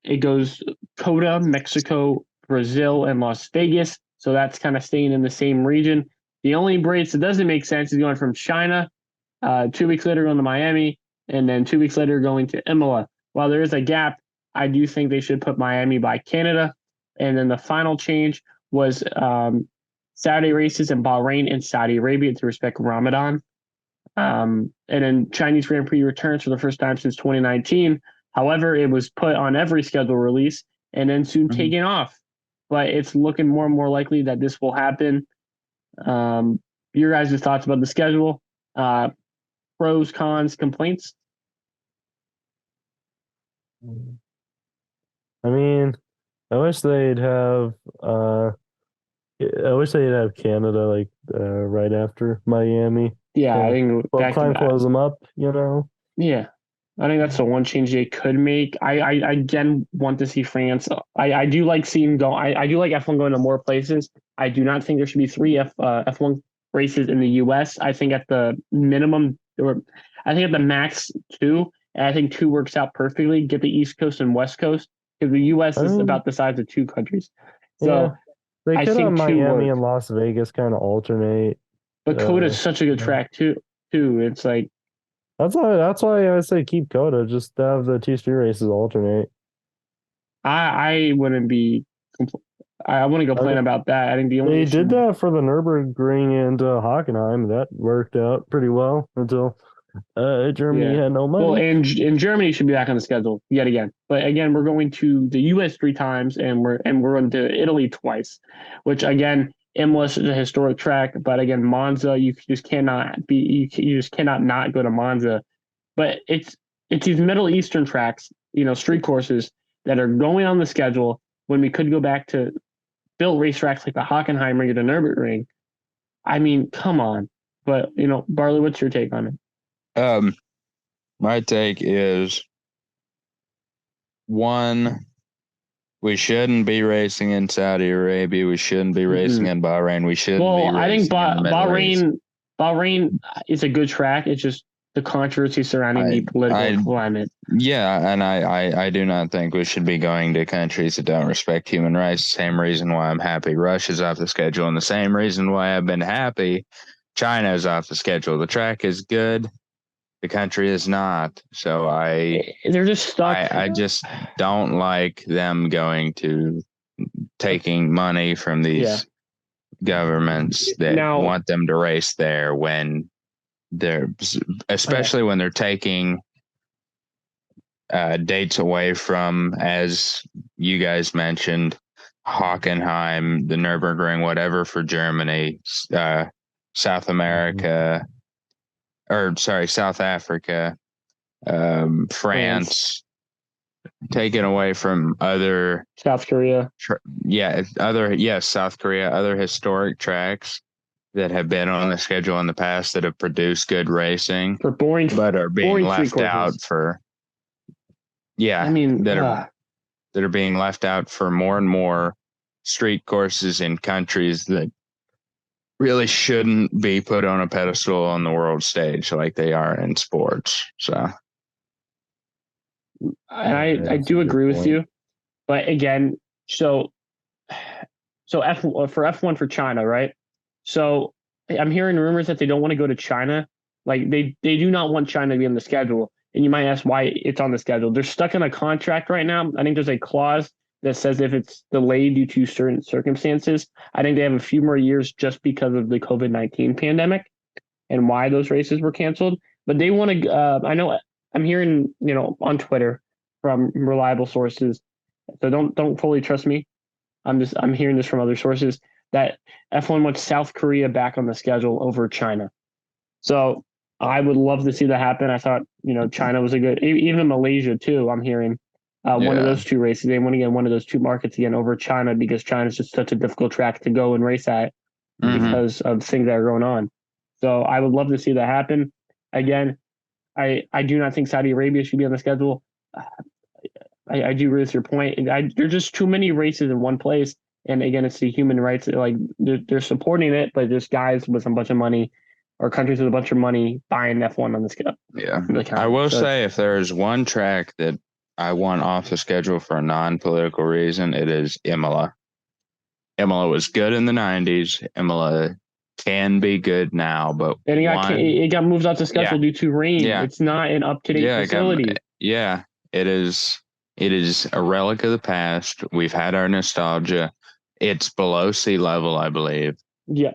Speaker 1: It goes COTA, Mexico, Brazil, and Las Vegas. So that's kind of staying in the same region. The only race that doesn't make sense is going from China, 2 weeks later going to Miami, and then 2 weeks later going to Imola. While there is a gap, I do think they should put Miami by Canada. And then the final change was Saturday races in Bahrain and Saudi Arabia to respect Ramadan. And then Chinese Grand Prix returns for the first time since 2019. However, it was put on every schedule release and then soon taken off. But it's looking more and more likely that this will happen. Your guys' thoughts about the schedule? Pros, cons, complaints?
Speaker 3: I mean, I wish they'd have Canada like right after Miami.
Speaker 1: Yeah, I think
Speaker 3: try and close them up, you know.
Speaker 1: Yeah, I think that's the one change they could make. I again want to see France. I do like seeing I do like F1 going to more places. I do not think there should be 3 F1 races in the US. I think at the minimum, I think at the max 2. And I think 2 works out perfectly. Get the East Coast and West Coast, because the U.S. is about the size of 2 countries. So
Speaker 3: yeah, they could have Miami and Las Vegas kind of alternate.
Speaker 1: But COTA is such a good track too. It's like
Speaker 3: that's why I say keep COTA. Just have the 2 street races alternate.
Speaker 1: I wouldn't be I wouldn't complain about that. I think the only
Speaker 3: They
Speaker 1: issue,
Speaker 3: did that for the Nürburgring and Hockenheim. That worked out pretty well until Germany
Speaker 1: yeah.
Speaker 3: had no
Speaker 1: Well,
Speaker 3: money.
Speaker 1: and Germany should be back on the schedule yet again. But again, we're going to the U.S. 3 times, and we're going to Italy twice, which again, Imola is a historic track. But again, Monza, you just cannot be you just cannot not go to Monza. But it's these Middle Eastern tracks, street courses that are going on the schedule when we could go back to built racetracks like the Hockenheim or the Nürburgring. I mean, come on. But Barley, what's your take on it?
Speaker 2: My take is one, we shouldn't be racing in Saudi Arabia. We shouldn't be racing in Bahrain. We shouldn't be racing
Speaker 1: I think
Speaker 2: in the Middle East.
Speaker 1: Bahrain is a good track. It's just the controversy surrounding the political climate.
Speaker 2: Yeah, and I do not think we should be going to countries that don't respect human rights. The same reason why I'm happy Russia's off the schedule, and the same reason why I've been happy China's off the schedule. The track is good. The country is not. So
Speaker 1: they're just stuck.
Speaker 2: I just don't like them taking money from these governments that want them to race there when they're, especially when they're taking dates away from, as you guys mentioned, Hockenheim, the Nürburgring, whatever for Germany, South America, South Africa, France, taken away from other
Speaker 1: South Korea.
Speaker 2: South Korea, other historic tracks that have been on the schedule in the past that have produced good racing,
Speaker 1: for boring,
Speaker 2: but are being left out for. Yeah,
Speaker 1: I mean
Speaker 2: that are being left out for more and more street courses in countries that really shouldn't be put on a pedestal on the world stage like they are in sports. So
Speaker 1: I do agree with you, but again, so F1 for China, right? So I'm hearing rumors that they don't want to go to China. Like they do not want China to be on the schedule. And you might ask why it's on the schedule. They're stuck in a contract right now. I think there's a clause that says if it's delayed due to certain circumstances, I think they have a few more years just because of the COVID-19 pandemic and why those races were canceled. But they want to. I know I'm hearing on Twitter from reliable sources. So don't fully trust me. I'm hearing this from other sources that F1 wants South Korea back on the schedule over China. So I would love to see that happen. I thought, China was a good, even Malaysia too. I'm hearing one of those two races. They want to get one of those two markets again over China because China is just such a difficult track to go and race at because of things that are going on. So I would love to see that happen. Again, I do not think Saudi Arabia should be on the schedule. I do agree with your point. There's just too many races in one place. And again, it's the human rights. Like they're supporting it, but there's guys with a bunch of money or countries with a bunch of money buying F1 on the schedule.
Speaker 2: Yeah. I will say if there is one track that I want off the schedule for a non-political reason, it is Imola. Imola was good in the 90s. Imola can be good now, but
Speaker 1: and it got moved off the schedule due to rain. Yeah. It's not an up-to-date facility.
Speaker 2: It is. It is a relic of the past. We've had our nostalgia. It's below sea level, I believe.
Speaker 1: Yeah.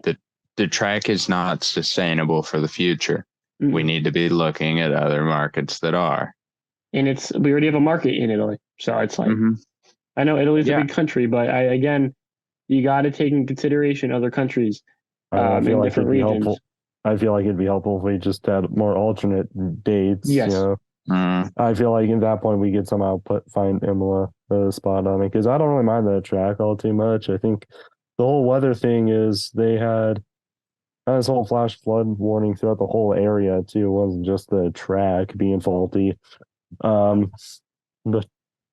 Speaker 2: The track is not sustainable for the future. Mm-hmm. We need to be looking at other markets that are.
Speaker 1: And we already have a market in Italy. So it's like, I know Italy's a big country, but you got to take in consideration other countries
Speaker 3: I feel
Speaker 1: in
Speaker 3: like
Speaker 1: different regions.
Speaker 3: Helpful. I feel like it'd be helpful if we just had more alternate dates.
Speaker 1: Yes.
Speaker 3: I feel like at that point we could somehow find Imola a spot on it because I don't really mind that track all too much. I think the whole weather thing is they had this whole flash flood warning throughout the whole area too. It wasn't just the track being faulty. But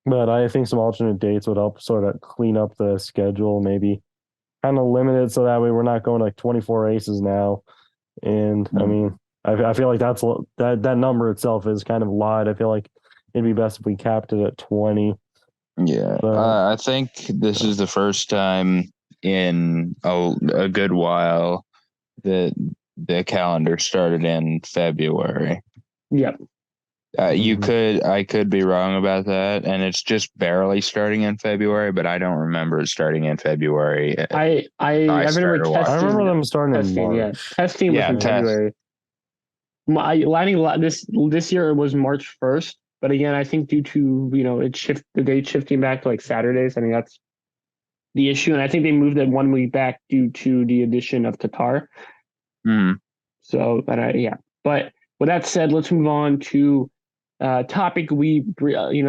Speaker 3: I think some alternate dates would help sort of clean up the schedule, maybe kind of limit it so that way we're not going like 24 races now. And I mean, I feel like that number itself is kind of lied. I feel like it'd be best if we capped it at 20.
Speaker 2: Yeah, I think this is the first time in a good while that the calendar started in February.
Speaker 1: Yep.
Speaker 2: I could be wrong about that, and it's just barely starting in February, but I don't remember it starting in February.
Speaker 1: I remember
Speaker 2: started watching.
Speaker 3: I remember them starting in
Speaker 1: testing. Yeah,
Speaker 3: March.
Speaker 1: testing was in February. This year it was March 1st, but again, I think due to the date shifting back to like Saturdays, I think that's the issue, and I think they moved it 1 week back due to the addition of Qatar. So, but but with that said, let's move on to topic we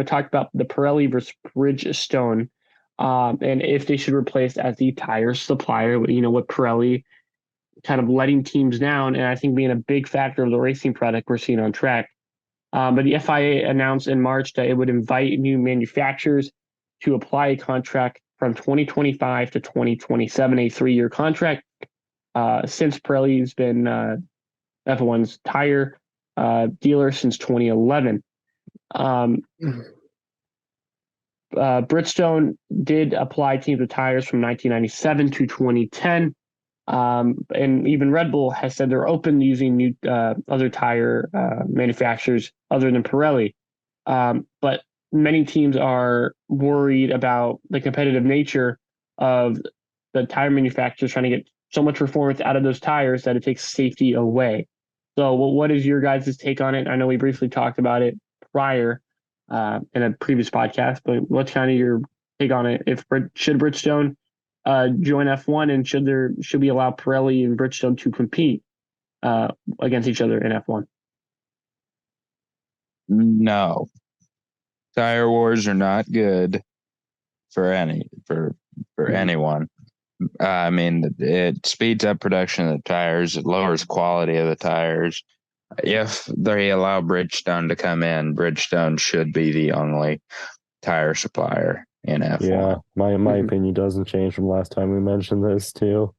Speaker 1: talked about the Pirelli versus Bridgestone, and if they should replace as the tire supplier. With Pirelli kind of letting teams down, and I think being a big factor of the racing product we're seeing on track. But the FIA announced in March that it would invite new manufacturers to apply a contract from 2025 to 2027, a 3-year contract. Since Pirelli's been F1's tire dealer since 2011. Bridgestone did apply teams with tires from 1997 to 2010. And even Red Bull has said they're open to using new other tire manufacturers other than Pirelli. But many teams are worried about the competitive nature of the tire manufacturers trying to get so much performance out of those tires that it takes safety away. So what is your guys' take on it? I know we briefly talked about it prior in a previous podcast, but what's kind of your take on it? Should Bridgestone join F1, and should we allow Pirelli and Bridgestone to compete against each other in F1?
Speaker 2: No, tire wars are not good for anyone. I mean, it speeds up production of the tires. It lowers quality of the tires. If they allow Bridgestone to come in, Bridgestone should be the only tire supplier in F1.
Speaker 3: Yeah, my opinion doesn't change from last time we mentioned this too.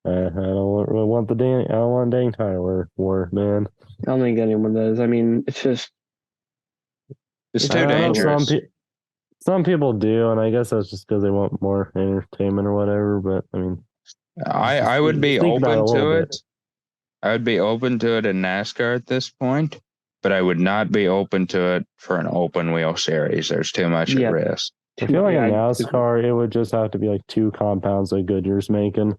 Speaker 3: I don't really want a dang tire war, man.
Speaker 1: I don't think anyone does. I mean, it's too
Speaker 2: dangerous.
Speaker 3: Some people do, and I guess that's just because they want more entertainment or whatever. But I mean,
Speaker 2: I would be open to it. I would be open to it in NASCAR at this point, but I would not be open to it for an open wheel series. There's too much at risk.
Speaker 3: I feel like in NASCAR, it would just have to be like 2 compounds that Goodyear's making.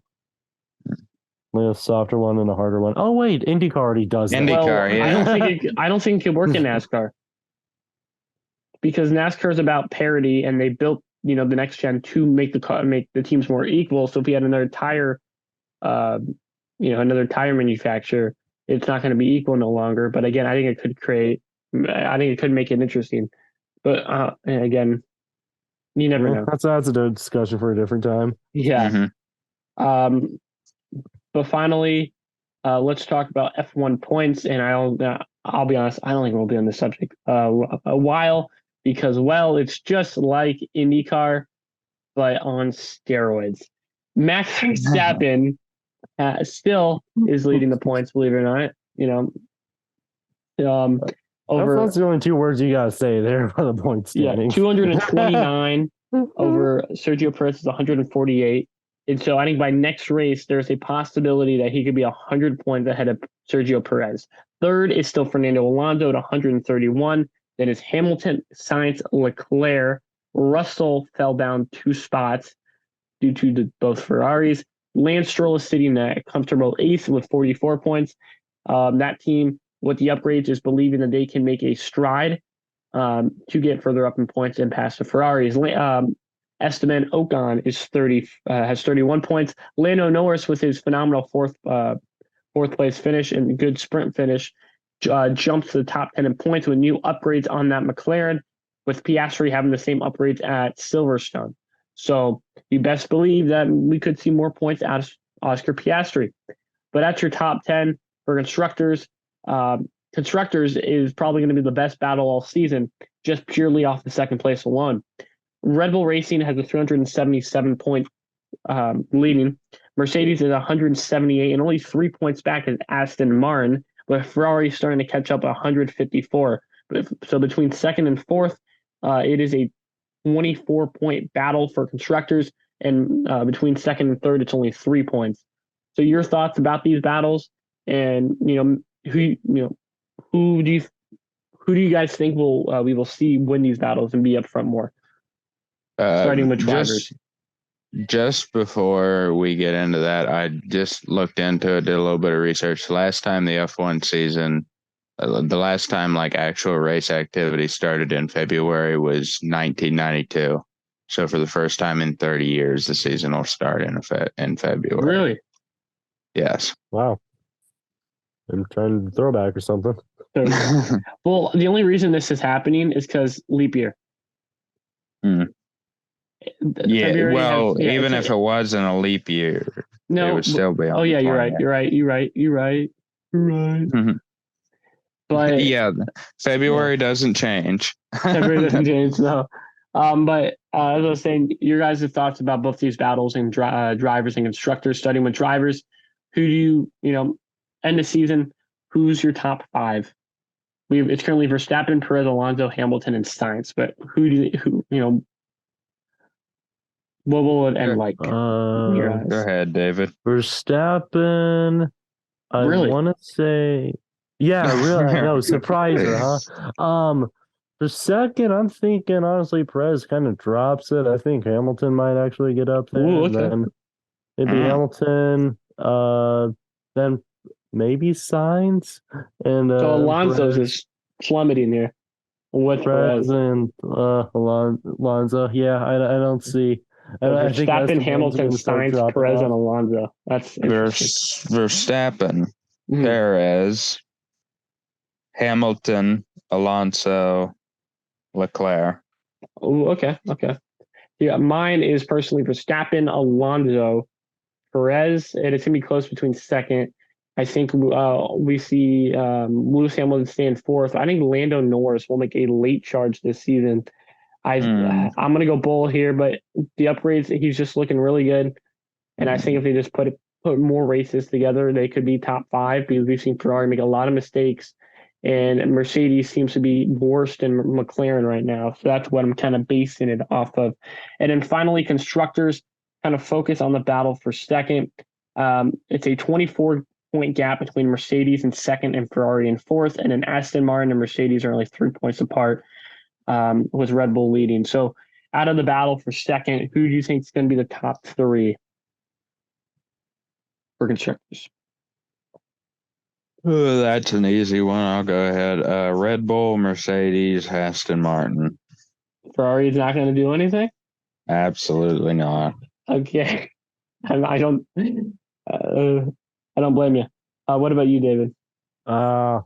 Speaker 3: Like a softer one and a harder one. Oh wait, IndyCar already does that.
Speaker 1: I don't think it could work in NASCAR because NASCAR is about parity, and they built the next gen to make the teams more equal. So if we had another tire, another tire manufacturer, it's not going to be equal no longer. But again, I think it could make it interesting. But again, you never know.
Speaker 3: That's a discussion for a different time.
Speaker 1: Yeah. But finally, let's talk about F1 points. And I'll be honest, I don't think we'll be on this subject a while because, it's just like IndyCar, but on steroids. Max Verstappen still is leading the points, believe it or not.
Speaker 3: That's the only 2 words you gotta say there for the points.
Speaker 1: Yeah, 229 over Sergio Perez is 148. And so I think by next race, there's a possibility that he could be 100 points ahead of Sergio Perez. Third is still Fernando Alonso at 131. Then is Hamilton, Sainz, Leclerc. Russell fell down 2 spots due to both Ferraris. Lance Stroll is sitting at a comfortable 8th with 44 points. That team, with the upgrades, is believing that they can make a stride to get further up in points and past the Ferraris. Esteban Ocon has 31 points. Lando Norris, with his phenomenal fourth place finish and good sprint finish, jumps to the top 10 in points with new upgrades on that McLaren, with Piastri having the same upgrades at Silverstone. So you best believe that we could see more points out of Oscar Piastri. But that's your top 10 for constructors. Constructors is probably going to be the best battle all season, just purely off the second place alone. Red Bull Racing has a 377-point leading. Mercedes is 178 and only 3 points back is Aston Martin, with Ferrari starting to catch up 154. So between second and fourth, it is a 24-point battle for constructors, and between second and third, it's only 3 points. So your thoughts about these battles, and who who do you guys think we will see win these battles and be up front more? Starting with drivers.
Speaker 2: Just before we get into that, I just looked into it, did a little bit of research. Last time the F1 season, the last time like actual race activity started in February was 1992. So for the first time in 30 years, the season will start in February.
Speaker 1: Really?
Speaker 2: Yes.
Speaker 3: Wow. I'm trying to throwback or something.
Speaker 1: Well, the only reason this is happening is because leap year.
Speaker 2: Yeah, even if it wasn't a leap year, it would still be on.
Speaker 1: Oh yeah, you're right. But
Speaker 2: yeah, February doesn't change.
Speaker 1: February doesn't change, no. But as I was saying, your guys' thoughts about both these battles and drivers and constructors. Starting with drivers, who do you end the season? Who's your top 5? It's currently Verstappen, Perez, Alonso, Hamilton, and Sainz. But what will it end like?
Speaker 2: Go ahead, David.
Speaker 3: Verstappen. I want to say, yeah, really. No, surpriser, huh? For second, I'm thinking honestly, Perez kind of drops it. I think Hamilton might actually get up there.
Speaker 1: Ooh, okay.
Speaker 3: Then it'd be Hamilton. Then maybe Sainz and
Speaker 1: so Alonso's
Speaker 3: Perez.
Speaker 1: is plummeting there. With
Speaker 3: Perez and Alonso. Yeah, I don't see.
Speaker 1: I think Verstappen, Hamilton, Sainz, Perez, and Alonso. That's
Speaker 2: Verstappen, Perez, Hamilton, Alonso, Leclerc.
Speaker 1: Oh, okay. Yeah, mine is personally Verstappen, Alonso, Perez, and it's gonna be close between second. I think we see Lewis Hamilton stand 4th. I think Lando Norris will make a late charge this season. I'm gonna go Bull here, but the upgrades, he's just looking really good. And I think if they just put more races together, they could be top 5, because we've seen Ferrari make a lot of mistakes, and Mercedes seems to be worse than McLaren right now. So that's what I'm kind of basing it off of. And then finally, constructors kind of focus on the battle for second. It's a 24-point gap between Mercedes in second and Ferrari in 4th, and then Aston Martin and Mercedes are only 3 points apart. With Red Bull leading. So out of the battle for second, who do you think is going to be the top 3 for constructors?
Speaker 2: Oh, that's an easy one. I'll go ahead. Red Bull, Mercedes, Aston Martin.
Speaker 1: Ferrari is not going to do anything?
Speaker 2: Absolutely not.
Speaker 1: Okay. I don't blame you. What about you, David?
Speaker 3: I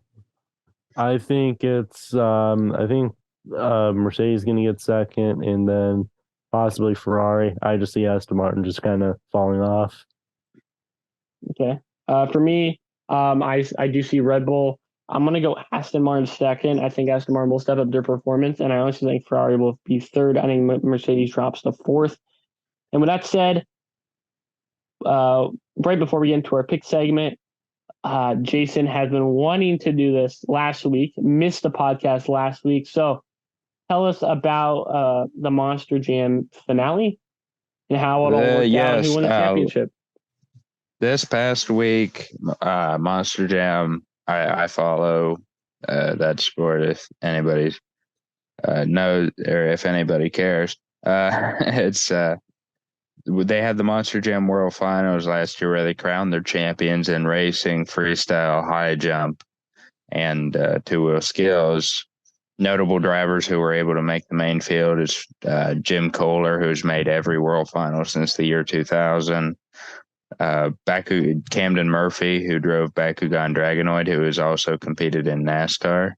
Speaker 3: think it's Mercedes going to get second, and then possibly Ferrari. I just see Aston Martin just kind of falling off.
Speaker 1: Okay. For me, I do see Red Bull. I'm going to go Aston Martin second. I think Aston Martin will step up their performance, and I also think Ferrari will be third. I think Mercedes drops to 4th. And with that said, right before we get into our pick segment, Jason has been wanting to do this last week, missed the podcast last week. So tell us about the Monster Jam finale and how it all worked out, who won the championship.
Speaker 2: This past week, Monster Jam, I follow that sport if anybody knows or if anybody cares. It's they had the Monster Jam World Finals last year where they crowned their champions in racing, freestyle, high jump, and two-wheel skills. Notable drivers who were able to make the main field is Jim Kohler, who's made every World Final since the year 2000. Camden Murphy, who drove Bakugan Dragonoid, who has also competed in NASCAR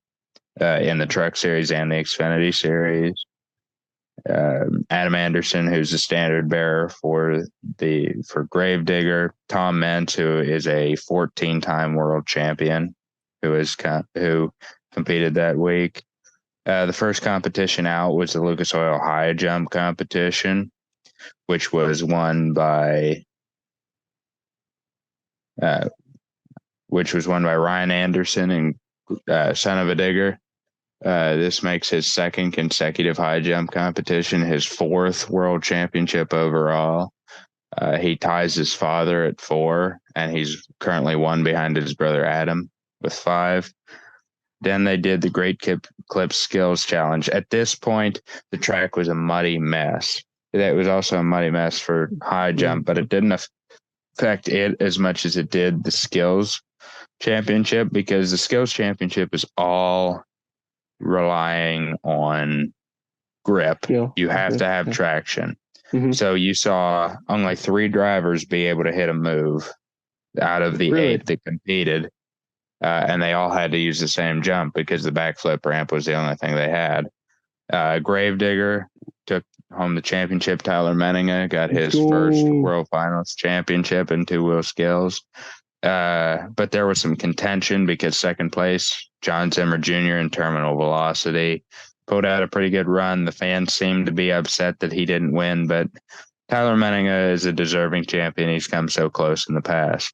Speaker 2: in the Truck Series and the Xfinity Series. Adam Anderson, who's the standard bearer for Gravedigger. Tom Mentz, who is a 14-time world champion, who competed that week. The first competition out was the Lucas Oil High Jump competition, which was won by Ryan Anderson and Son of a Digger. This makes his second consecutive high jump competition, his 4th world championship overall. He ties his father at 4, and he's currently 1 behind his brother Adam with 5. Then they did the Great Clip Skills Challenge. At this point, the track was a muddy mess. It was also a muddy mess for high jump, but it didn't affect it as much as it did the skills championship, because the skills championship is all relying on grip. You have to have traction. So you saw only 3 drivers be able to hit a move out of the 8 that competed. And they all had to use the same jump because the backflip ramp was the only thing they had. Gravedigger took home the championship. Tyler Menninga got his first World Finals championship in 2-wheel skills. But there was some contention because second place, John Zimmer Jr. in Terminal Velocity, pulled out a pretty good run. The fans seemed to be upset that he didn't win, but Tyler Menninga is a deserving champion. He's come so close in the past.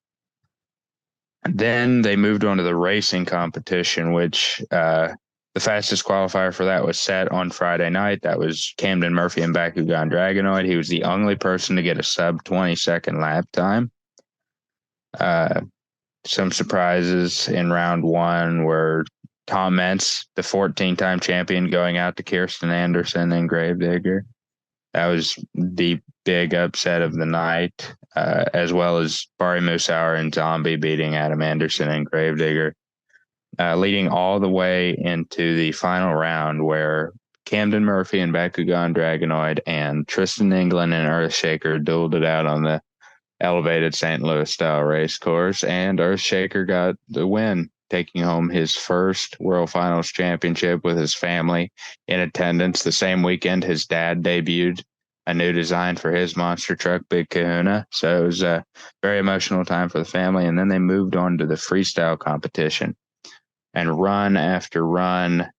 Speaker 2: Then they moved on to the racing competition, which the fastest qualifier for that was set on Friday night. That was Camden Murphy and Bakugan Dragonoid. He was the only person to get a sub 20-second lap time. Some surprises in round 1 were Tom Mentz, the 14-time champion, going out to Kirsten Anderson and Gravedigger. That was the big upset of the night, as well as Barry Musauer and Zombie beating Adam Anderson and Gravedigger, leading all the way into the final round where Camden Murphy and Bakugan Dragonoid and Tristan England and Earthshaker dueled it out on the elevated St. Louis style race course, and Earthshaker got the win, taking home his first World Finals championship with his family in attendance. The same weekend, his dad debuted a new design for his monster truck, Big Kahuna. So it was a very emotional time for the family. And then they moved on to the freestyle competition. And run after run,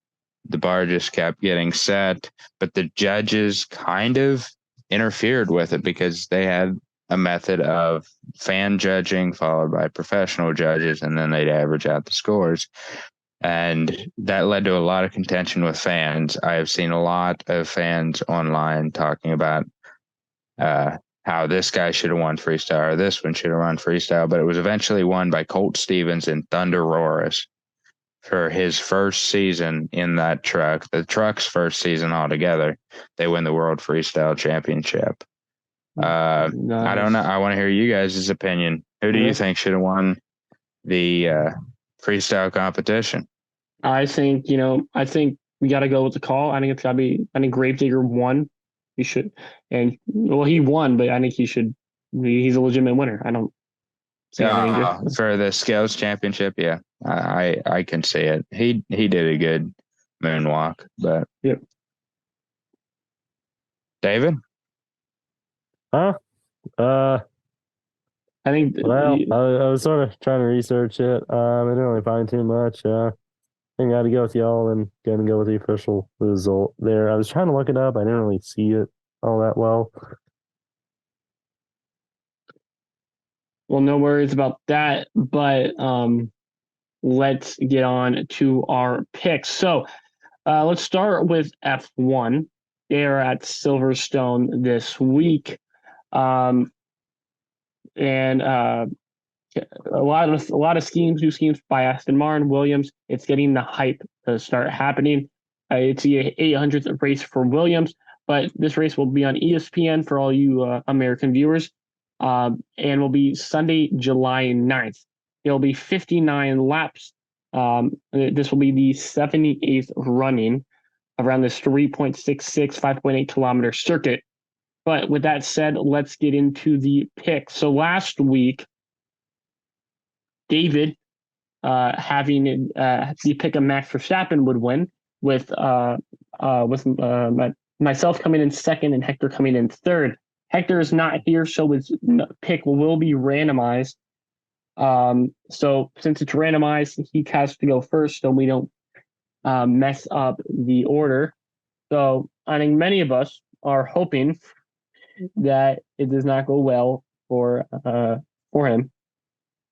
Speaker 2: the bar just kept getting set. But the judges kind of interfered with it because they had a method of fan judging followed by professional judges, and then they'd average out the scores. And that led to a lot of contention with fans. I have seen a lot of fans online talking about how this guy should have won freestyle or this one should have won freestyle, but it was eventually won by Colt Stevens and Thunder Roris for his first season in that truck, the truck's first season altogether. They win the World Freestyle Championship. Nice. I don't know. I want to hear you guys' opinion. Who do you think should have won the freestyle competition?
Speaker 1: I think we got to go with the call. I think it's got to be. I think Gravedigger won. He should, and he won, but I think he should. He's a legitimate winner. I don't see anything different
Speaker 2: for the Scales Championship. Yeah, I can see it. He did a good moonwalk, but
Speaker 1: yep.
Speaker 2: David.
Speaker 3: I
Speaker 1: think.
Speaker 3: Well, I was sort of trying to research it. I didn't really find too much. I think I got to go with y'all and gonna go with the official result there. I was trying to look it up. I didn't really see it all that well.
Speaker 1: Well, no worries about that. But let's get on to our picks. So let's start with F1. They are at Silverstone this week. And a lot of new schemes by Aston Martin, Williams. It's getting the hype to start happening. It's the 800th race for Williams, but this race will be on ESPN for all you American viewers, and will be Sunday, July 9th. It'll be 59 laps. This will be the 78th running around this 3.66, 5.8 kilometer circuit. But with that said, let's get into the picks. So last week, David having the pick of Max Verstappen would win, with myself coming in second and Hector coming in third. Hector is not here, so his pick will be randomized. So since it's randomized, he has to go first, so we don't mess up the order. So I think many of us are hoping that it does not go well for him,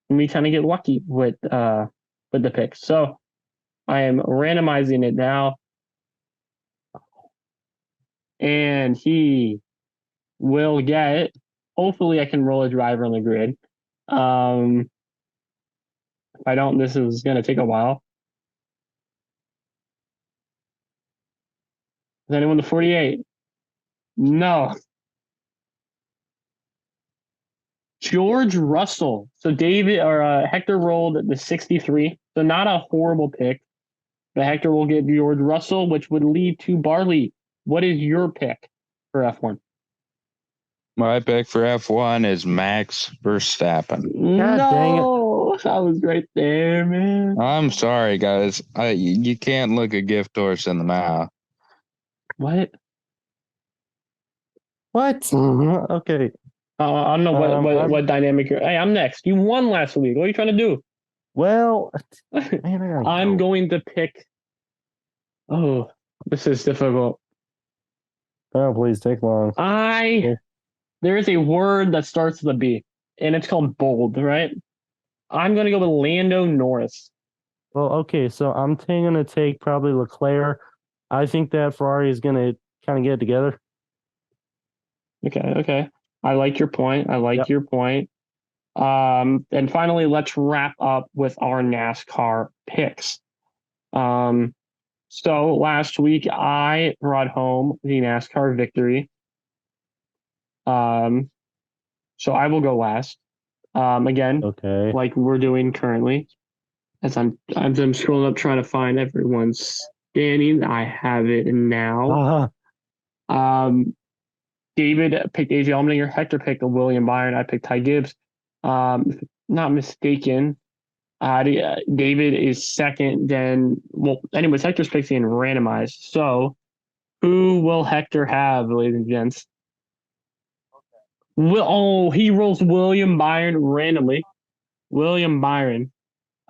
Speaker 1: and we kind of get lucky with the pick. So I am randomizing it now, and he will get. Hopefully, I can roll a driver on the grid. If I don't, this is going to take a while. Is anyone the 48? No. George Russell. So Hector rolled the 63. So not a horrible pick. But Hector will get George Russell, which would lead to Barley. What is your pick for F1?
Speaker 2: My pick for F1 is Max Verstappen.
Speaker 1: God dang it. I was right there, man.
Speaker 2: I'm sorry, guys. You can't look a gift horse in the mouth.
Speaker 1: What?
Speaker 3: Okay.
Speaker 1: I don't know what dynamic you're... Hey, I'm next. You won last week. What are you trying to do?
Speaker 3: Well,
Speaker 1: man, I'm going to pick... Oh, this is difficult.
Speaker 3: Oh, please take long.
Speaker 1: There is a word that starts with a B, and it's called bold, right? I'm going to go with Lando Norris.
Speaker 3: Well, okay, so I'm going to take probably Leclerc. I think that Ferrari is going to kind of get it together.
Speaker 1: Okay. I like your point. Your point. And finally, let's wrap up with our NASCAR picks. So last week I brought home the NASCAR victory. So I will go last. Again,
Speaker 3: okay,
Speaker 1: like we're doing currently. As I'm scrolling up trying to find everyone's standing. I have it now. David picked AJ Allmendinger. Hector picked William Byron. I picked Ty Gibbs. If not mistaken, David is second. Then, anyways, Hector's picks being randomized. So, who will Hector have, ladies and gents? He rolls William Byron randomly. William Byron.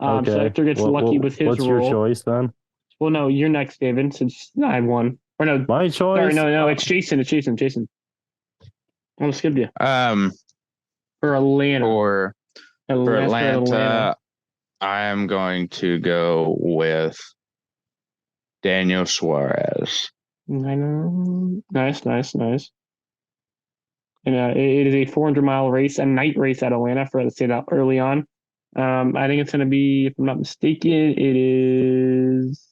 Speaker 3: okay.
Speaker 1: So Hector gets lucky with his
Speaker 3: what's
Speaker 1: roll.
Speaker 3: Your choice then?
Speaker 1: Well, no, you're next, David, since I won. Or no,
Speaker 3: my choice.
Speaker 1: Sorry, no, it's Jason. Jason. I'm gonna skip you. For Atlanta.
Speaker 2: For Atlanta, I am going to go with Daniel Suarez.
Speaker 1: I know. Nice. And it is a 400-mile race, a night race at Atlanta, for let's say that early on. I think it's going to be, if I'm not mistaken, it is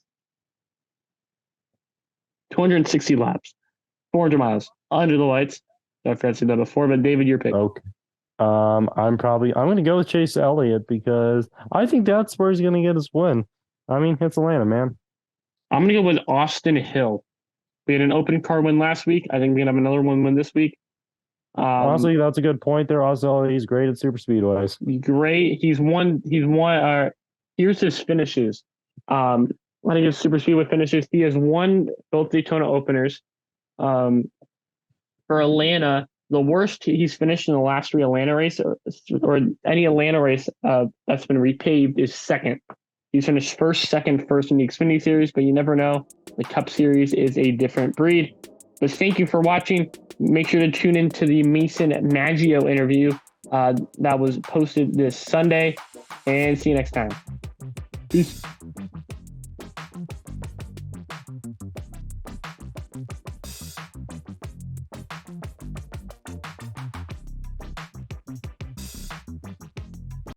Speaker 1: 260 laps, 400 miles under the lights. I've said that before, but David, your pick.
Speaker 3: Okay. I'm going to go with Chase Elliott because I think that's where he's going to get his win. I mean, it's Atlanta, man.
Speaker 1: I'm going to go with Austin Hill. We had an opening car win last week. I think we're going to have another one win this week.
Speaker 3: Honestly, that's a good point there. Also, he's great at super speedways.
Speaker 1: Great. He's won. Here's his finishes. I think his super speedway finishes. He has won both Daytona openers. For Atlanta, the worst he's finished in the last 3 Atlanta race or any Atlanta race that's been repaved is second. He's finished first in the Xfinity Series, but you never know. The Cup Series is a different breed. But thank you for watching. Make sure to tune into the Mason Maggio interview that was posted this Sunday. And see you next time. Peace.